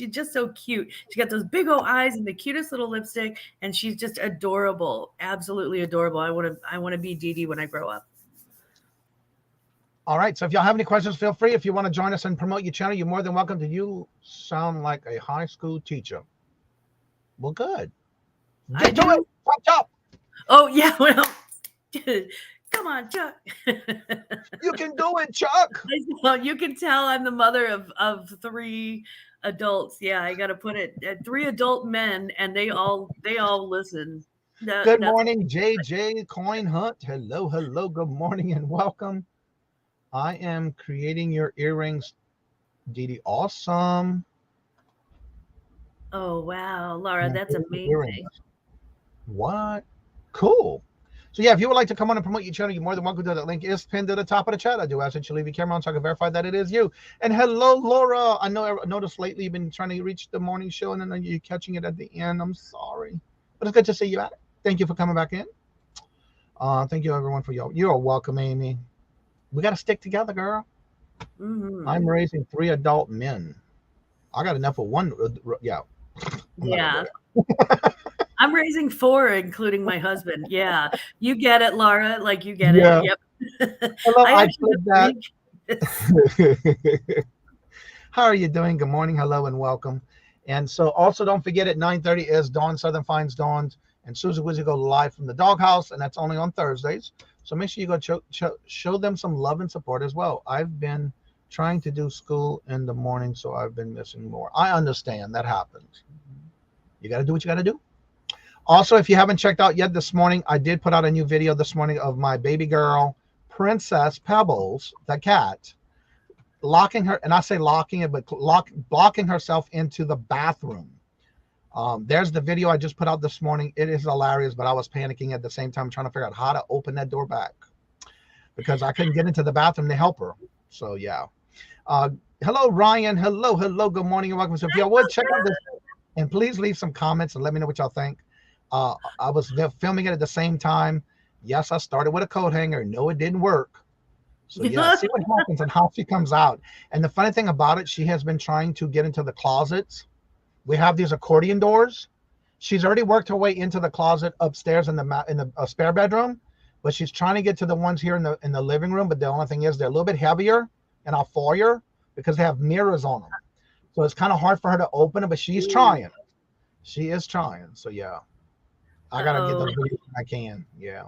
[SPEAKER 7] just so cute. She got those big old eyes and the cutest little lipstick, and she's just adorable, absolutely adorable. I want to be Dee when I grow up.
[SPEAKER 6] All right. So if y'all have any questions, feel free. If you want to join us and promote your channel, you're more than welcome to. You sound like a high school teacher. Well, good. Get to it. Chop.
[SPEAKER 7] Oh, yeah. Well, come on, Chuck.
[SPEAKER 6] You can do it, Chuck.
[SPEAKER 7] Well, you can tell I'm the mother of 3 adults. Yeah, I got to put it 3 adult men, and they all listen.
[SPEAKER 6] Good morning, JJ Coin Hunt. Hello. Good morning and welcome. I am creating your earrings, Dee. Awesome.
[SPEAKER 7] Oh, wow. Laura, that's amazing.
[SPEAKER 6] Earrings. What? Cool. So, yeah, if you would like to come on and promote your channel, you're more than welcome to. That link is pinned to the top of the chat. I do ask that you leave your camera on so I can verify that it is you. And hello, Laura. I noticed lately you've been trying to reach the morning show, and then you're catching it at the end. I'm sorry. But it's good to see you at it. Thank you for coming back in. Thank you, everyone, for y'all. You're welcome, Amy. We got to stick together, girl.
[SPEAKER 7] Mm-hmm.
[SPEAKER 6] I'm raising 3 adult men. I got enough of one. Yeah.
[SPEAKER 7] Yeah. I'm raising 4, including my husband. Yeah. You get it, Laura. Like you get it. Yep.
[SPEAKER 6] Hello, I said that. How are you doing? Good morning. Hello and welcome. And so also don't forget at 9:30 is Dawn Southern Finds Dawn and Susie Wizzy go live from the doghouse, and that's only on Thursdays. So make sure you go show them some love and support as well. I've been trying to do school in the morning, so I've been missing more. I understand that happens. You got to do what you got to do. Also, if you haven't checked out yet this morning, I did put out a new video this morning of my baby girl, Princess Pebbles, the cat, locking her, and I say locking it, but blocking herself into the bathroom. There's the video I just put out this morning. It is hilarious, but I was panicking at the same time, trying to figure out how to open that door back because I couldn't get into the bathroom to help her. So, yeah. Hello, Ryan. Hello. Good morning and welcome. So if y'all would check out this, and please leave some comments and let me know what y'all think. I was filming it at the same time. Yes, I started with a coat hanger. No, it didn't work. So, yeah, see what happens and how she comes out. And the funny thing about it, she has been trying to get into the closets. We have these accordion doors. She's already worked her way into the closet upstairs in the spare bedroom, but she's trying to get to the ones here in the living room. But the only thing is they're a little bit heavier in our foyer because they have mirrors on them. So it's kind of hard for her to open it, but she's trying. She is trying. So, yeah. I got to get those videos when I can. Yeah.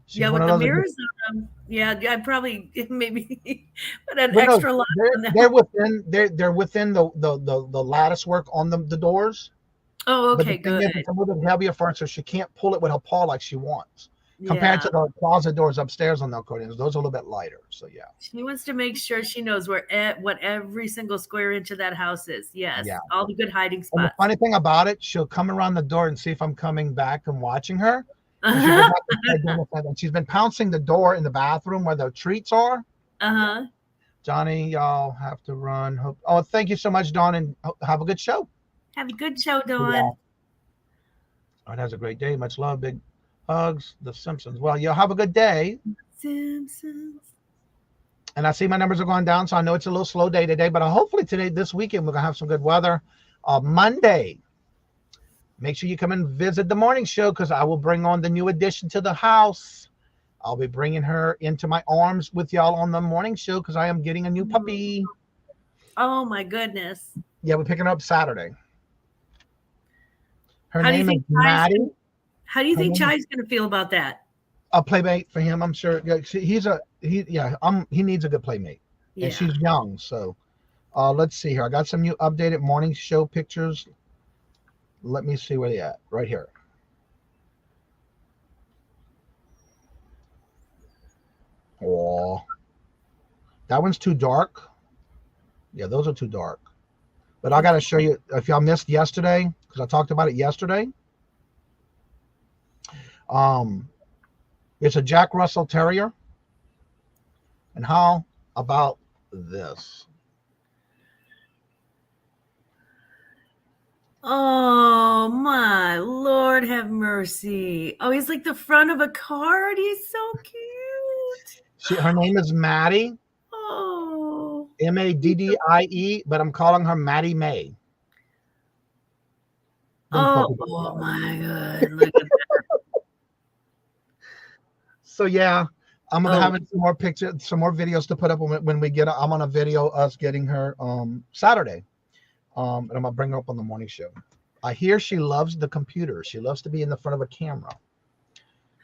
[SPEAKER 7] She's with the mirrors on them. Yeah, I'd probably maybe put an extra light on them.
[SPEAKER 6] They're within the lattice work on the doors.
[SPEAKER 7] Oh, okay,
[SPEAKER 6] good. It's a little bit heavier for her, so she can't pull it with her paw like she wants. compared to the closet doors upstairs on the accordions. Those are a little bit lighter. So yeah.
[SPEAKER 7] She wants to make sure she knows what every single square inch of that house is. Yes.
[SPEAKER 6] Yeah.
[SPEAKER 7] All the good hiding
[SPEAKER 6] And
[SPEAKER 7] spots.
[SPEAKER 6] the funny thing about it, she'll come around the door and see if I'm coming back and watching her. And she's been pouncing the door in the bathroom where the treats are.
[SPEAKER 7] Uh-huh.
[SPEAKER 6] Johnny, y'all have to run. Oh, thank you so much, Dawn, and have a good show.
[SPEAKER 7] Have a good show, Dawn.
[SPEAKER 6] Yeah. It has a great day. Much love. Big hugs. The Simpsons. Well, y'all have a good day.
[SPEAKER 7] Simpsons.
[SPEAKER 6] And I see my numbers are going down, so I know it's a little slow day today, but hopefully this weekend, we're going to have some good weather. Monday, make sure you come and visit the morning show because I will bring on the new addition to the house. I'll be bringing her into my arms with y'all on the morning show because I am getting a new puppy.
[SPEAKER 7] Oh, my goodness.
[SPEAKER 6] Yeah, we're picking her up Saturday. Her name is Maddie.
[SPEAKER 7] How do you think Chai's going to feel about that?
[SPEAKER 6] A playmate for him, I'm sure. He needs a good playmate. Yeah. And she's young, so let's see here. I got some new updated morning show pictures. Let me see where they at. Right here. Oh, that one's too dark. Yeah, those are too dark. But I got to show you, if y'all missed yesterday, because I talked about it yesterday. It's a Jack Russell Terrier. And how about this?
[SPEAKER 7] Oh, my Lord, have mercy. Oh, he's like the front of a card. He's so cute.
[SPEAKER 6] Her name is Maddie.
[SPEAKER 7] Oh.
[SPEAKER 6] Maddie, but I'm calling her Maddie May.
[SPEAKER 7] Oh my God. Look at that.
[SPEAKER 6] So yeah, I'm gonna have some more pictures, some more videos to put up when we get. I'm on a video us getting her Saturday, and I'm gonna bring her up on the morning show. I hear she loves the computer. She loves to be in the front of a camera.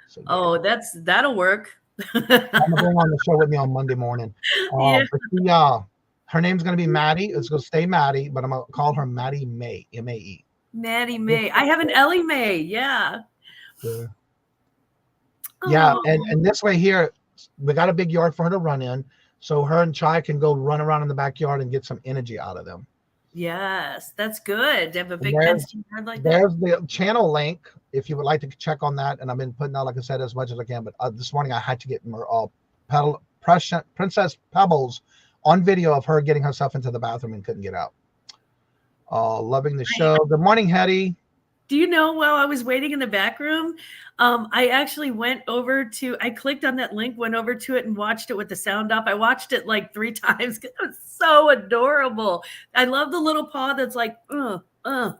[SPEAKER 6] So, yeah.
[SPEAKER 7] That'll work.
[SPEAKER 6] I'm gonna bring on the show with me on Monday morning. Her name's gonna be Maddie. It's gonna stay Maddie, but I'm gonna call her Maddie May, M-A-E.
[SPEAKER 7] Maddie May. I have an Ellie Mae. Yeah.
[SPEAKER 6] Yeah, and this way here, we got a big yard for her to run in, so her and Chai can go run around in the backyard and get some energy out of them.
[SPEAKER 7] Yes, that's good. To have a big fenced yard like that.
[SPEAKER 6] There's the channel link if you would like to check on that, and I've been putting out, like I said, as much as I can. But this morning I had to get more Princess Pebbles on video of her getting herself into the bathroom and couldn't get out. Loving the show. Good morning, Hetty.
[SPEAKER 7] Do you know, while I was waiting in the back room, I actually I clicked on that link, went over to it and watched it with the sound off. I watched it like 3 times because it was so adorable. I love the little paw that's like, And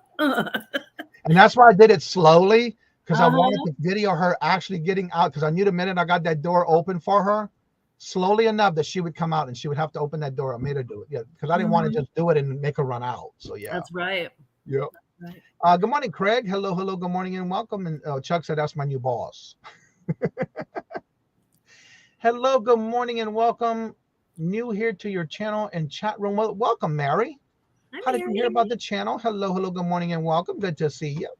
[SPEAKER 6] that's why I did it slowly, because I wanted to video her actually getting out, because I knew the minute I got that door open for her, slowly enough that she would come out and she would have to open that door. I made her do it. Yeah, because I didn't want to just do it and make her run out. So yeah.
[SPEAKER 7] That's right.
[SPEAKER 6] Yep. Right. Good morning, Craig. Hello, good morning and welcome. And Chuck said that's my new boss. Hello, good morning and welcome. New here to your channel and chat room. Well, welcome, Mary. How did you hear about the channel? Hello, good morning and welcome. Good to see you.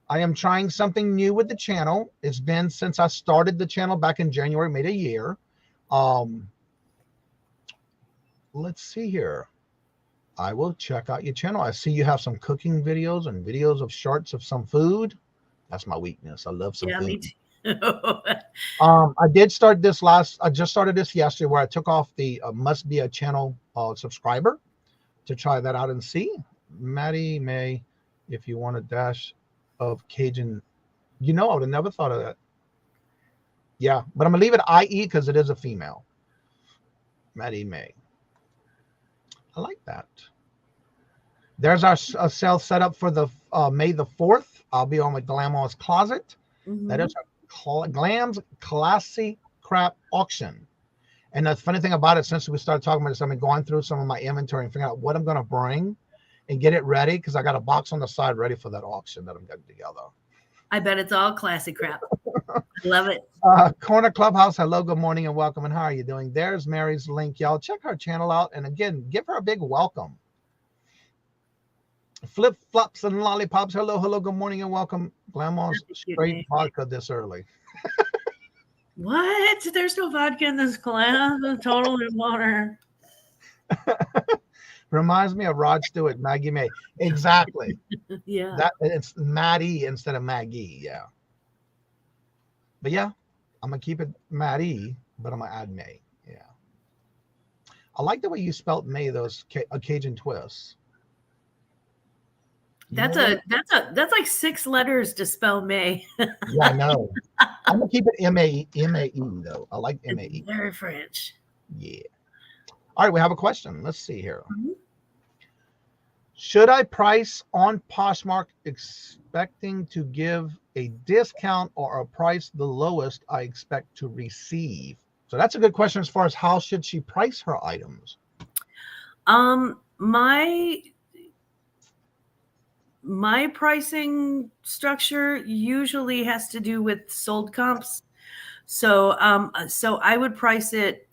[SPEAKER 6] I am trying something new with the channel. It's been since I started the channel back in January, made a year. Let's see here. I will check out your channel. I see you have some cooking videos and videos of shorts of some food. That's my weakness. I love some food.
[SPEAKER 7] Me too.
[SPEAKER 6] I did start this I just started this yesterday, where I took off the must be a channel subscriber to try that out and see. Maddie May, if you want a dash of Cajun, I would have never thought of that. Yeah, but I'm gonna leave it IE because it is a female. Maddie May. I like that. There's our sale set up for the May the 4th. I'll be on with Glammaz Closet. That is our Glammaz Classy Crap Auction. And the funny thing about it, since we started talking about this, I've been going through some of my inventory and figuring out what I'm going to bring and get it ready, because I got a box on the side ready for that auction that I'm getting together.
[SPEAKER 7] I bet it's all classy crap. I love it.
[SPEAKER 6] Corner Clubhouse, hello, good morning and welcome. And how are you doing? There's Mary's link. Y'all check her channel out. And again, give her a big welcome. Flip flops and lollipops. Hello, good morning and welcome. Glammaz straight vodka this early.
[SPEAKER 7] What? There's no vodka in this glass. It's totally water.
[SPEAKER 6] Reminds me of Rod Stewart, Maggie May. Exactly.
[SPEAKER 7] Yeah.
[SPEAKER 6] That it's Maddie instead of Maggie. Yeah. But yeah, I'm gonna keep it Maddie, but I'm gonna add May. Yeah. I like the way you spelt May. Those Cajun twists.
[SPEAKER 7] That's like 6 letters to spell May.
[SPEAKER 6] Yeah, I know. I'm gonna keep it M-A-E though. I like M-A-E.
[SPEAKER 7] Very French.
[SPEAKER 6] Yeah. All right, we have a question. Let's see here.
[SPEAKER 7] Mm-hmm.
[SPEAKER 6] Should I price on Poshmark expecting to give a discount or a price the lowest I expect to receive? So that's a good question as far as how should she price her items?
[SPEAKER 7] My pricing structure usually has to do with sold comps. So I would price it.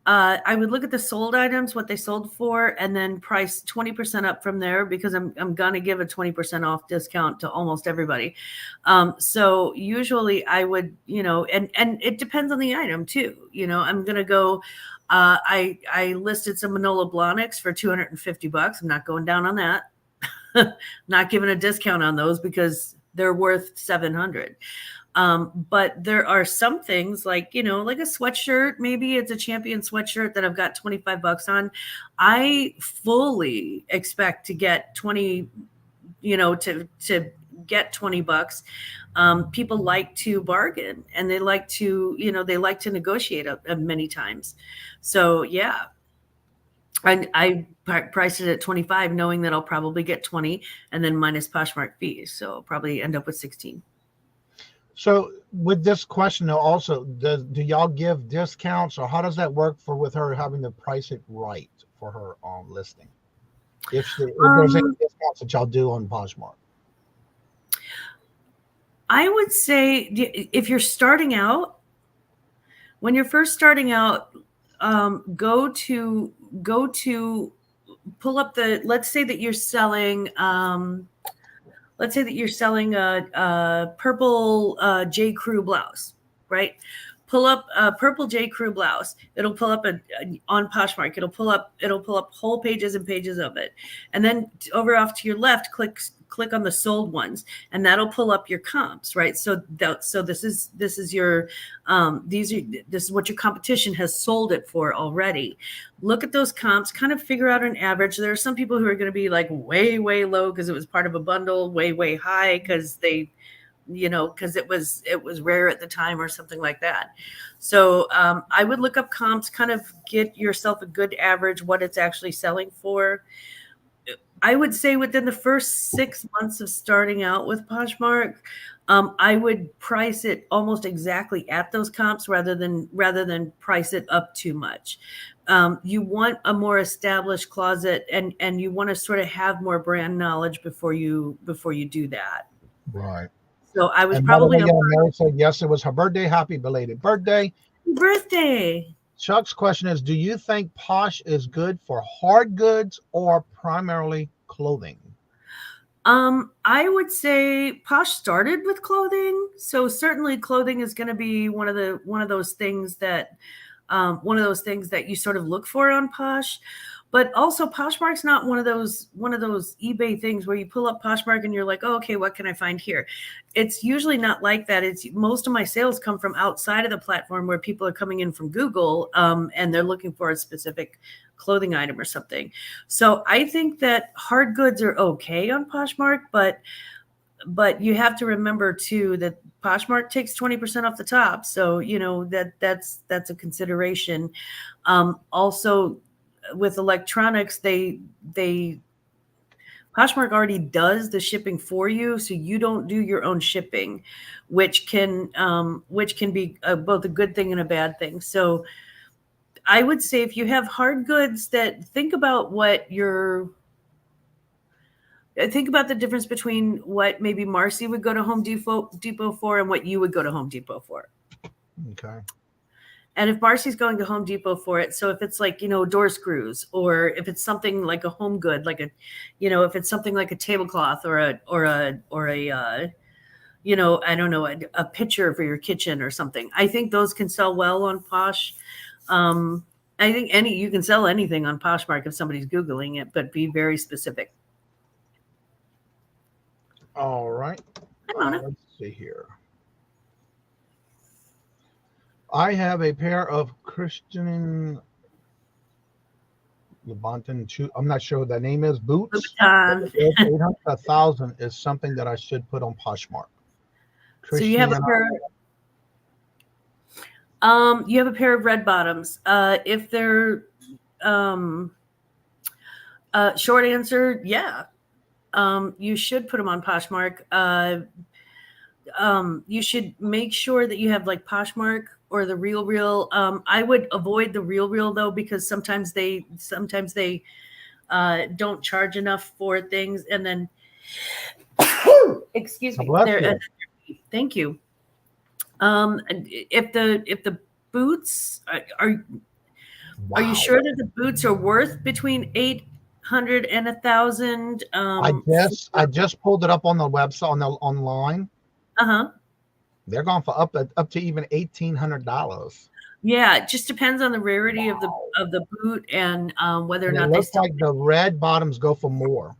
[SPEAKER 7] I would look at the sold items, what they sold for, and then price 20% up from there, because I'm gonna give a 20% off discount to almost everybody. So usually I would, and it depends on the item too. I'm gonna go. I listed some Manolo Blahniks for $250. I'm not going down on that. Not giving a discount on those because they're worth $700. But there are some things like, like a sweatshirt, maybe it's a Champion sweatshirt that I've got $25 on. I fully expect to get 20, to get $20. People like to bargain, and they like to, they like to negotiate many times. So yeah. I priced it at 25, knowing that I'll probably get 20 and then minus Poshmark fees. So I'll probably end up with 16.
[SPEAKER 6] So with this question though, also, do y'all give discounts, or how does that work with her having to price it right for her listing? If there's any discounts that y'all do on Poshmark?
[SPEAKER 7] I would say if you're starting out, when you're first starting out, go to pull up let's say that you're selling a purple J. Crew blouse, right? Pull up a purple J. Crew blouse. It'll pull up on Poshmark. It'll pull up whole pages and pages of it. And then over off to your left, click on the sold ones, and that'll pull up your comps, right? So this is your this is what your competition has sold it for already. Look at those comps, kind of figure out an average. There are some people who are going to be like way, way low because it was part of a bundle, way, way high because they, because it was rare at the time or something like that. So I would look up comps, kind of get yourself a good average, what it's actually selling for. I would say within the first 6 months of starting out with Poshmark, I would price it almost exactly at those comps rather than price it up too much. You want a more established closet, and you want to sort of have more brand knowledge before you do that.
[SPEAKER 6] Right.
[SPEAKER 7] So I was probably.
[SPEAKER 6] Mary said yes, it was her birthday. Happy belated birthday.
[SPEAKER 7] Birthday.
[SPEAKER 6] Chuck's question is, do you think Posh is good for hard goods or primarily clothing?
[SPEAKER 7] I would say Posh started with clothing, so certainly clothing is going to be one of those things that you sort of look for on Posh. But also Poshmark's not one of those eBay things where you pull up Poshmark and you're like, oh, okay, what can I find here? It's usually not like that. It's most of my sales come from outside of the platform, where people are coming in from Google and they're looking for a specific clothing item or something. So I think that hard goods are okay on Poshmark, but you have to remember too that Poshmark takes 20% off the top. So, that's a consideration. Also, with electronics, Poshmark already does the shipping for you, so you don't do your own shipping, which can be both a good thing and a bad thing. So I would say if you have hard goods, think about the difference between what maybe Marcy would go to Home Depot for and what you would go to Home Depot for.
[SPEAKER 6] Okay.
[SPEAKER 7] And if Marcy's going to Home Depot for it, so if it's like, door screws, or if it's something like a home good, like if it's something like a tablecloth or a you know, I don't know, a picture for your kitchen or something. I think those can sell well on Posh. I think you can sell anything on Poshmark if somebody's Googling it, but be very specific.
[SPEAKER 6] All right. Let's see here. I have a pair of Christian Louboutin, I'm not sure what that name is, boots. 800 1,000 is something that I should put on Poshmark.
[SPEAKER 7] So you have a pair of red bottoms. If they're short answer, yeah. You should put them on Poshmark. You should make sure that you have like Poshmark or the Real. I would avoid the Real though, because sometimes they don't charge enough for things, and then excuse me. Thank you. If the boots are you sure that the boots are worth between 800 and 1,000?
[SPEAKER 6] I just pulled it up on the website online. They're going for up to even $1,800.
[SPEAKER 7] Yeah, it just depends on the rarity of the boot and whether or not
[SPEAKER 6] it looks like the red bottoms go for more.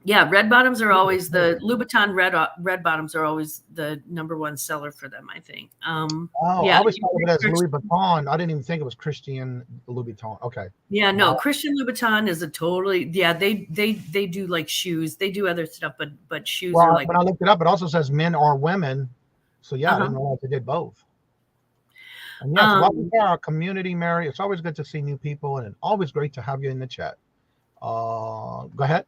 [SPEAKER 7] Yeah, red bottoms are always the Louboutin red bottoms are always the #1 seller for them, I think.
[SPEAKER 6] I always thought of it as Louis Vuitton. I didn't even think it was Christian Louboutin. Okay.
[SPEAKER 7] Yeah, no, Christian Louboutin is they do like shoes. They do other stuff, but shoes are like.
[SPEAKER 6] When I looked it up, it also says men or women. So yeah, I didn't realize they did both. And yes, welcome to our community, Mary. It's always good to see new people, and always great to have you in the chat. Go ahead.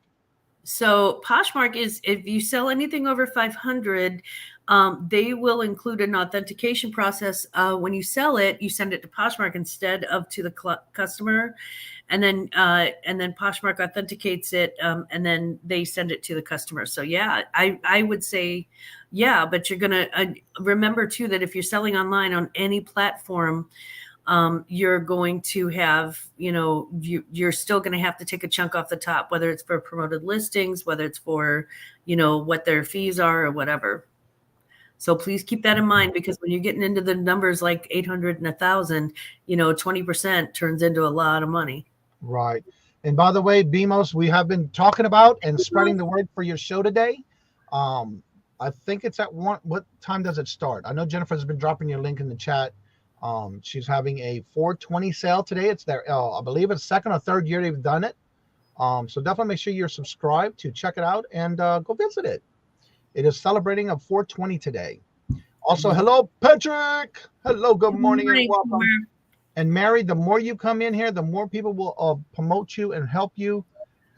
[SPEAKER 7] So Poshmark is, if you sell anything over 500, they will include an authentication process. When you sell it, you send it to Poshmark instead of to the customer, and then Poshmark authenticates it, and then they send it to the customer. So yeah, I would say, yeah, but you're gonna remember too that if you're selling online on any platform, you're going to have, you're still going to have to take a chunk off the top, whether it's for promoted listings, whether it's for, what their fees are or whatever. So please keep that in mind, because when you're getting into the numbers like 800 and 1,000, 20% turns into a lot of money.
[SPEAKER 6] Right. And by the way, BMOS, we have been talking about and spreading the word for your show today. I think it's at what time does it start? I know Jennifer's been dropping your link in the chat. She's having a 420 sale today. It's their, I believe it's second or third year they've done it. So definitely make sure you're subscribed to check it out and go visit it. It is celebrating a 420 today. Also, hello, Patrick. Hello, good morning and welcome. And Mary, the more you come in here, the more people will promote you and help you.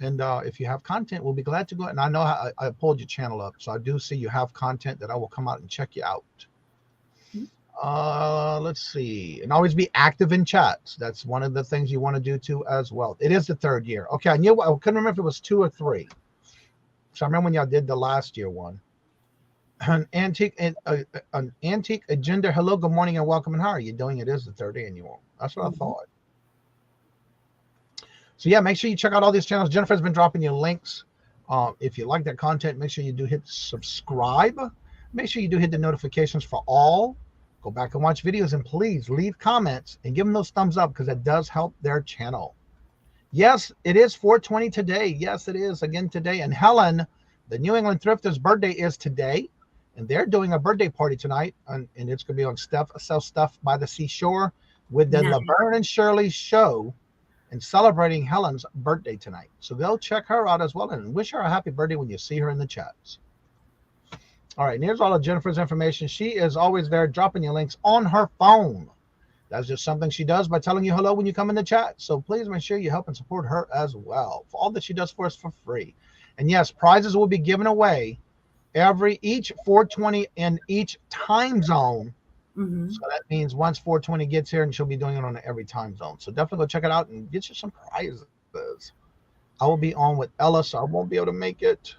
[SPEAKER 6] And if you have content, we'll be glad to go. And I know I pulled your channel up, so I do see you have content that I will come out and check you out. Let's see, and always be active in chats. That's one of the things you want to do too as well. It is the third year. Okay, I couldn't remember if it was 2 or 3. So I remember when y'all did the last year one. An antique agenda. Hello, good morning and welcome. And how are you doing? It is the third annual. That's what I thought. So yeah, make sure you check out all these channels. Jennifer's been dropping you links. If you like that content, make sure you do hit subscribe. Make sure you do hit the notifications for all. Go back and watch videos, and please leave comments and give them those thumbs up, because that does help their channel. Yes, it is 420 today. Yes, it is again today. And Helen, the New England Thrifter's birthday is today, and they're doing a birthday party tonight, and it's going to be on Sell Stuff by the Seashore with the Laverne and Shirley show, and celebrating Helen's birthday tonight. So go check her out as well, and wish her a happy birthday when you see her in the chats. All right, and here's all of Jennifer's information. She is always there dropping you links on her phone. That's just something she does by telling you hello when you come in the chat. So please make sure you help and support her as well for all that she does for us for free. And yes, prizes will be given away each 420 in each time zone. So that means once 420 gets here, and she'll be doing it on every time zone. So definitely go check it out and get you some prizes. I will be on with Ella, so I won't be able to make it.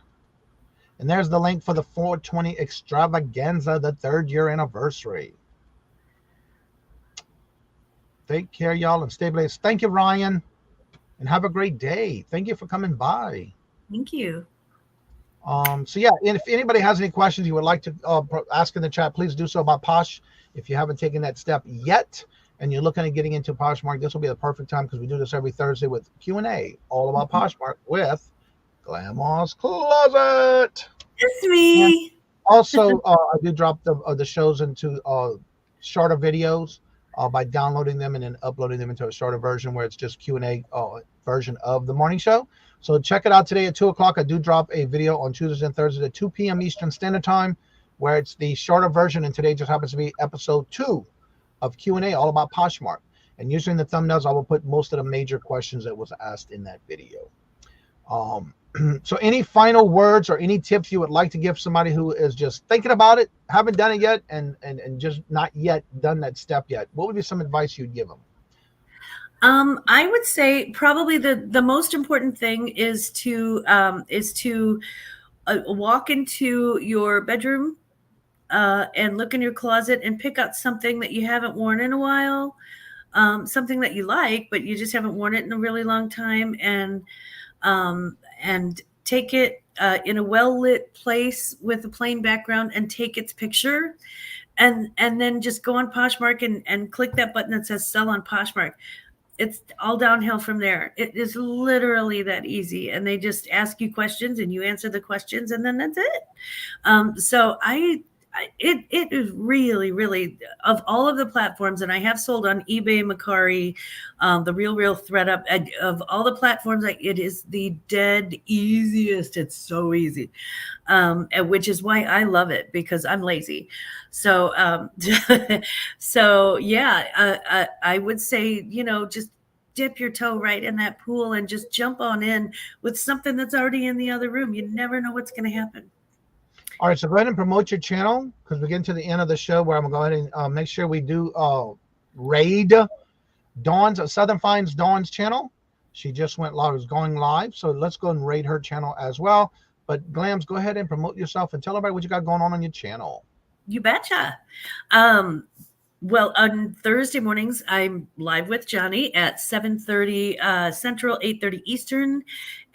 [SPEAKER 6] And there's the link for the 420 extravaganza, the 3rd year anniversary. Take care, y'all, and stay blessed. Thank you, Ryan, and have a great day. Thank you for coming by.
[SPEAKER 7] Thank you.
[SPEAKER 6] So yeah, and if anybody has any questions you would like to ask in the chat, please do so about Posh. If you haven't taken that step yet and you're looking at getting into Poshmark, this will be the perfect time because we do this every Thursday with Q&A, all about Poshmark with Glammaz Closet.
[SPEAKER 7] It's me.
[SPEAKER 6] And also, I do drop the shows into shorter videos by downloading them and then uploading them into a shorter version where it's just Q&A version of the morning show. So check it out today at 2 o'clock. I do drop a video on Tuesdays and Thursdays at 2 p.m. Eastern Standard Time where it's the shorter version. And today just happens to be episode 2 of Q&A, all about Poshmark. And usually in the thumbnails, I will put most of the major questions that was asked in that video. So any final words or any tips you would like to give somebody who is just thinking about it, haven't done it yet, and just not yet done that step yet? What would be some advice you'd give them?
[SPEAKER 7] I would say probably the most important thing is to walk into your bedroom and look in your closet and pick out something that you haven't worn in a while, something that you like, but you just haven't worn it in a really long time, and take it in a well-lit place with a plain background and take its picture, and then just go on Poshmark and click that button that says sell on Poshmark. It's all downhill from there. It is literally that easy. And they just ask you questions and you answer the questions and then that's it. So it is really, really, of all of the platforms, and I have sold on eBay, Mercari, the Real ThreadUp, of all the platforms, it is the dead easiest. It's so easy, which is why I love it, because I'm lazy. So, so yeah, I would say, just dip your toe right in that pool and just jump on in with something that's already in the other room. You never know what's going to happen.
[SPEAKER 6] All right, so go ahead and promote your channel because we're getting to the end of the show where I'm going to go ahead and make sure we do raid Southern Finds Dawn's channel. She just went live, is going live. So let's go and raid her channel as well. But Glams, go ahead and promote yourself and tell everybody what you got going on your channel.
[SPEAKER 7] You betcha. Well, on Thursday mornings, I'm live with Johnny at 7:30 Central, 8:30 Eastern.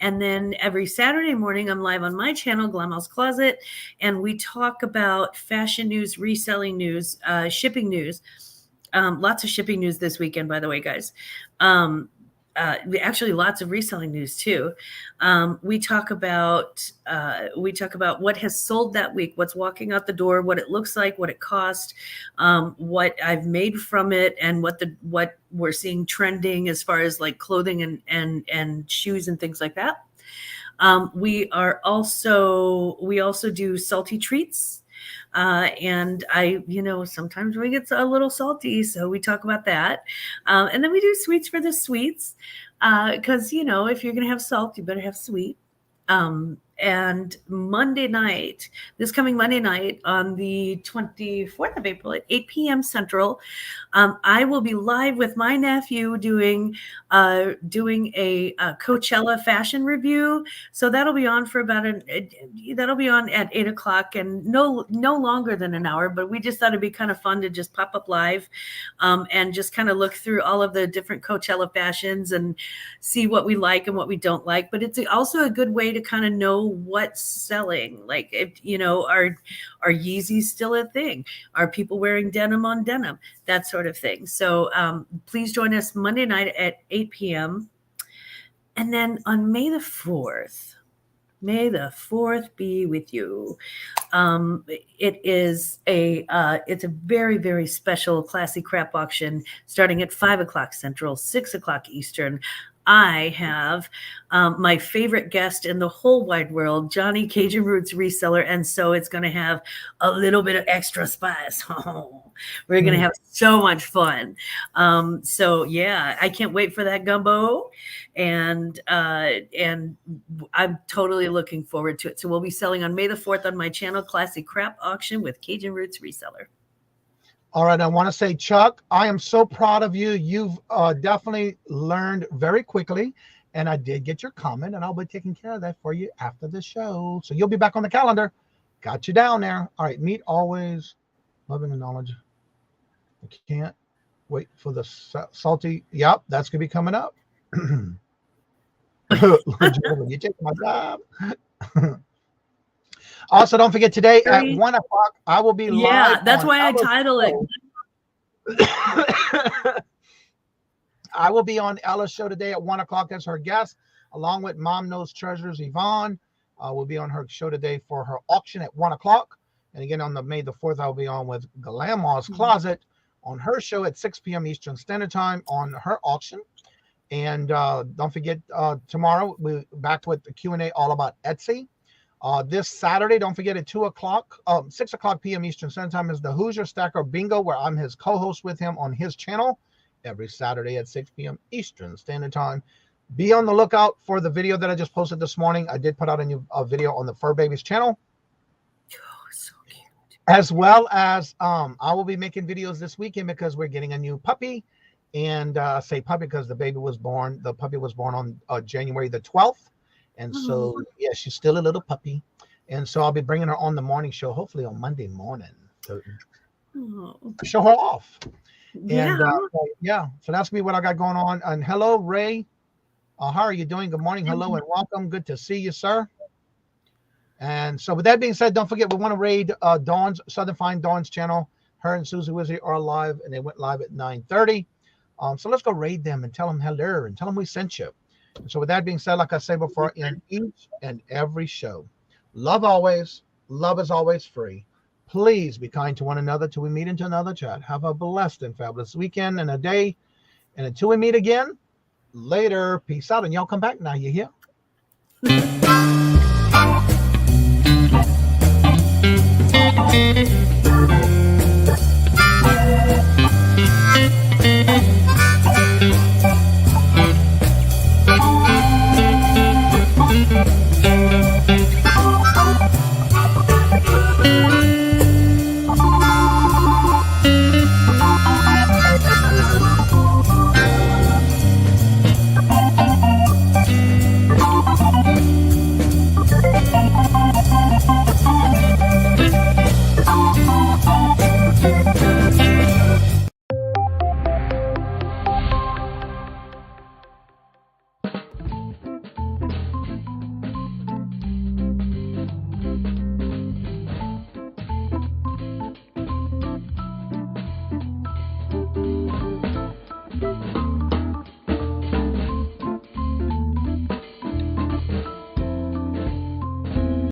[SPEAKER 7] And then every Saturday morning, I'm live on my channel, Glammaz Closet, and we talk about fashion news, reselling news, shipping news. Lots of shipping news this weekend, by the way, guys. Actually, lots of reselling news too. We talk about what has sold that week, what's walking out the door, what it looks like, what it cost, what I've made from it, and what we're seeing trending as far as like clothing and shoes and things like that. We also do salty treats. And sometimes we get a little salty, so we talk about that. And then we do sweets for the sweets, because, if you're going to have salt, you better have sweet. And this coming Monday night on the 24th of April at 8 p.m. Central, I will be live with my nephew doing a Coachella fashion review. So that'll be on for that'll be on at 8 o'clock and no longer than an hour, but we just thought it'd be kind of fun to just pop up live and just kind of look through all of the different Coachella fashions and see what we like and what we don't like. But it's also a good way to kind of know what's selling. Like, are Yeezys still a thing? Are people wearing denim on denim? That sort of thing. So please join us Monday night at 8 p.m. And then on May the 4th, may the 4th be with you. It's a very, very special classy crap auction starting at 5 o'clock Central, 6 o'clock Eastern. I have my favorite guest in the whole wide world, Johnny, Kajun Roots Reseller. And so it's going to have a little bit of extra spice. We're going to have so much fun. So yeah, I can't wait for that gumbo. And I'm totally looking forward to it. So we'll be selling on May the 4th on my channel, Classic Crap Auction with Kajun Roots Reseller.
[SPEAKER 6] All right, I want to say, Chuck, I am so proud of you. You've definitely learned very quickly, and I did get your comment, and I'll be taking care of that for you after the show. So you'll be back on the calendar. Got you down there. All right, meet always, loving the knowledge. I can't wait for the salty. Yep, that's going to be coming up. You take my job. Also, don't forget today at 1 o'clock, I will be live.
[SPEAKER 7] Yeah, that's
[SPEAKER 6] on
[SPEAKER 7] why I
[SPEAKER 6] Ella's
[SPEAKER 7] title it.
[SPEAKER 6] show. I will be on Ella's show today at 1 o'clock as her guest, along with Mom Knows Treasures Yvonne. We'll be on her show today for her auction at 1 o'clock. And again, on the May the 4th, I'll be on with Glammaz Closet on her show at 6 p.m. Eastern Standard Time on her auction. And don't forget, tomorrow we're back with the Q&A all about Etsy. This Saturday, don't forget at 6 o'clock p.m. Eastern Standard Time is the Hoosier Stacker Bingo, where I'm his co-host with him on his channel every Saturday at 6 p.m. Eastern Standard Time. Be on the lookout for the video that I just posted this morning. I did put out a new video on the Fur Babies channel.
[SPEAKER 7] Oh, so cute.
[SPEAKER 6] As well as I will be making videos this weekend because we're getting a new puppy. And say puppy because the puppy was born on January the 12th. And so, yeah, she's still a little puppy. And so I'll be bringing her on the morning show, hopefully on Monday morning, to show her off. And so that's me, what I got going on. And hello, Ray. How are you doing? Good morning. Hello and welcome. Good to see you, sir. And so with that being said, don't forget, we want to raid Dawn's, Southern Fine Dawn's channel. Her and Susie Wizzy are live, and they went live at 9:30. So let's go raid them and tell them hello and tell them we sent you. And so with that being said, like I say before, in each and every show, love always. Love is always free. Please be kind to one another till we meet into another chat. Have a blessed and fabulous weekend and a day. And until we meet again, later. Peace out. And y'all come back now. You hear?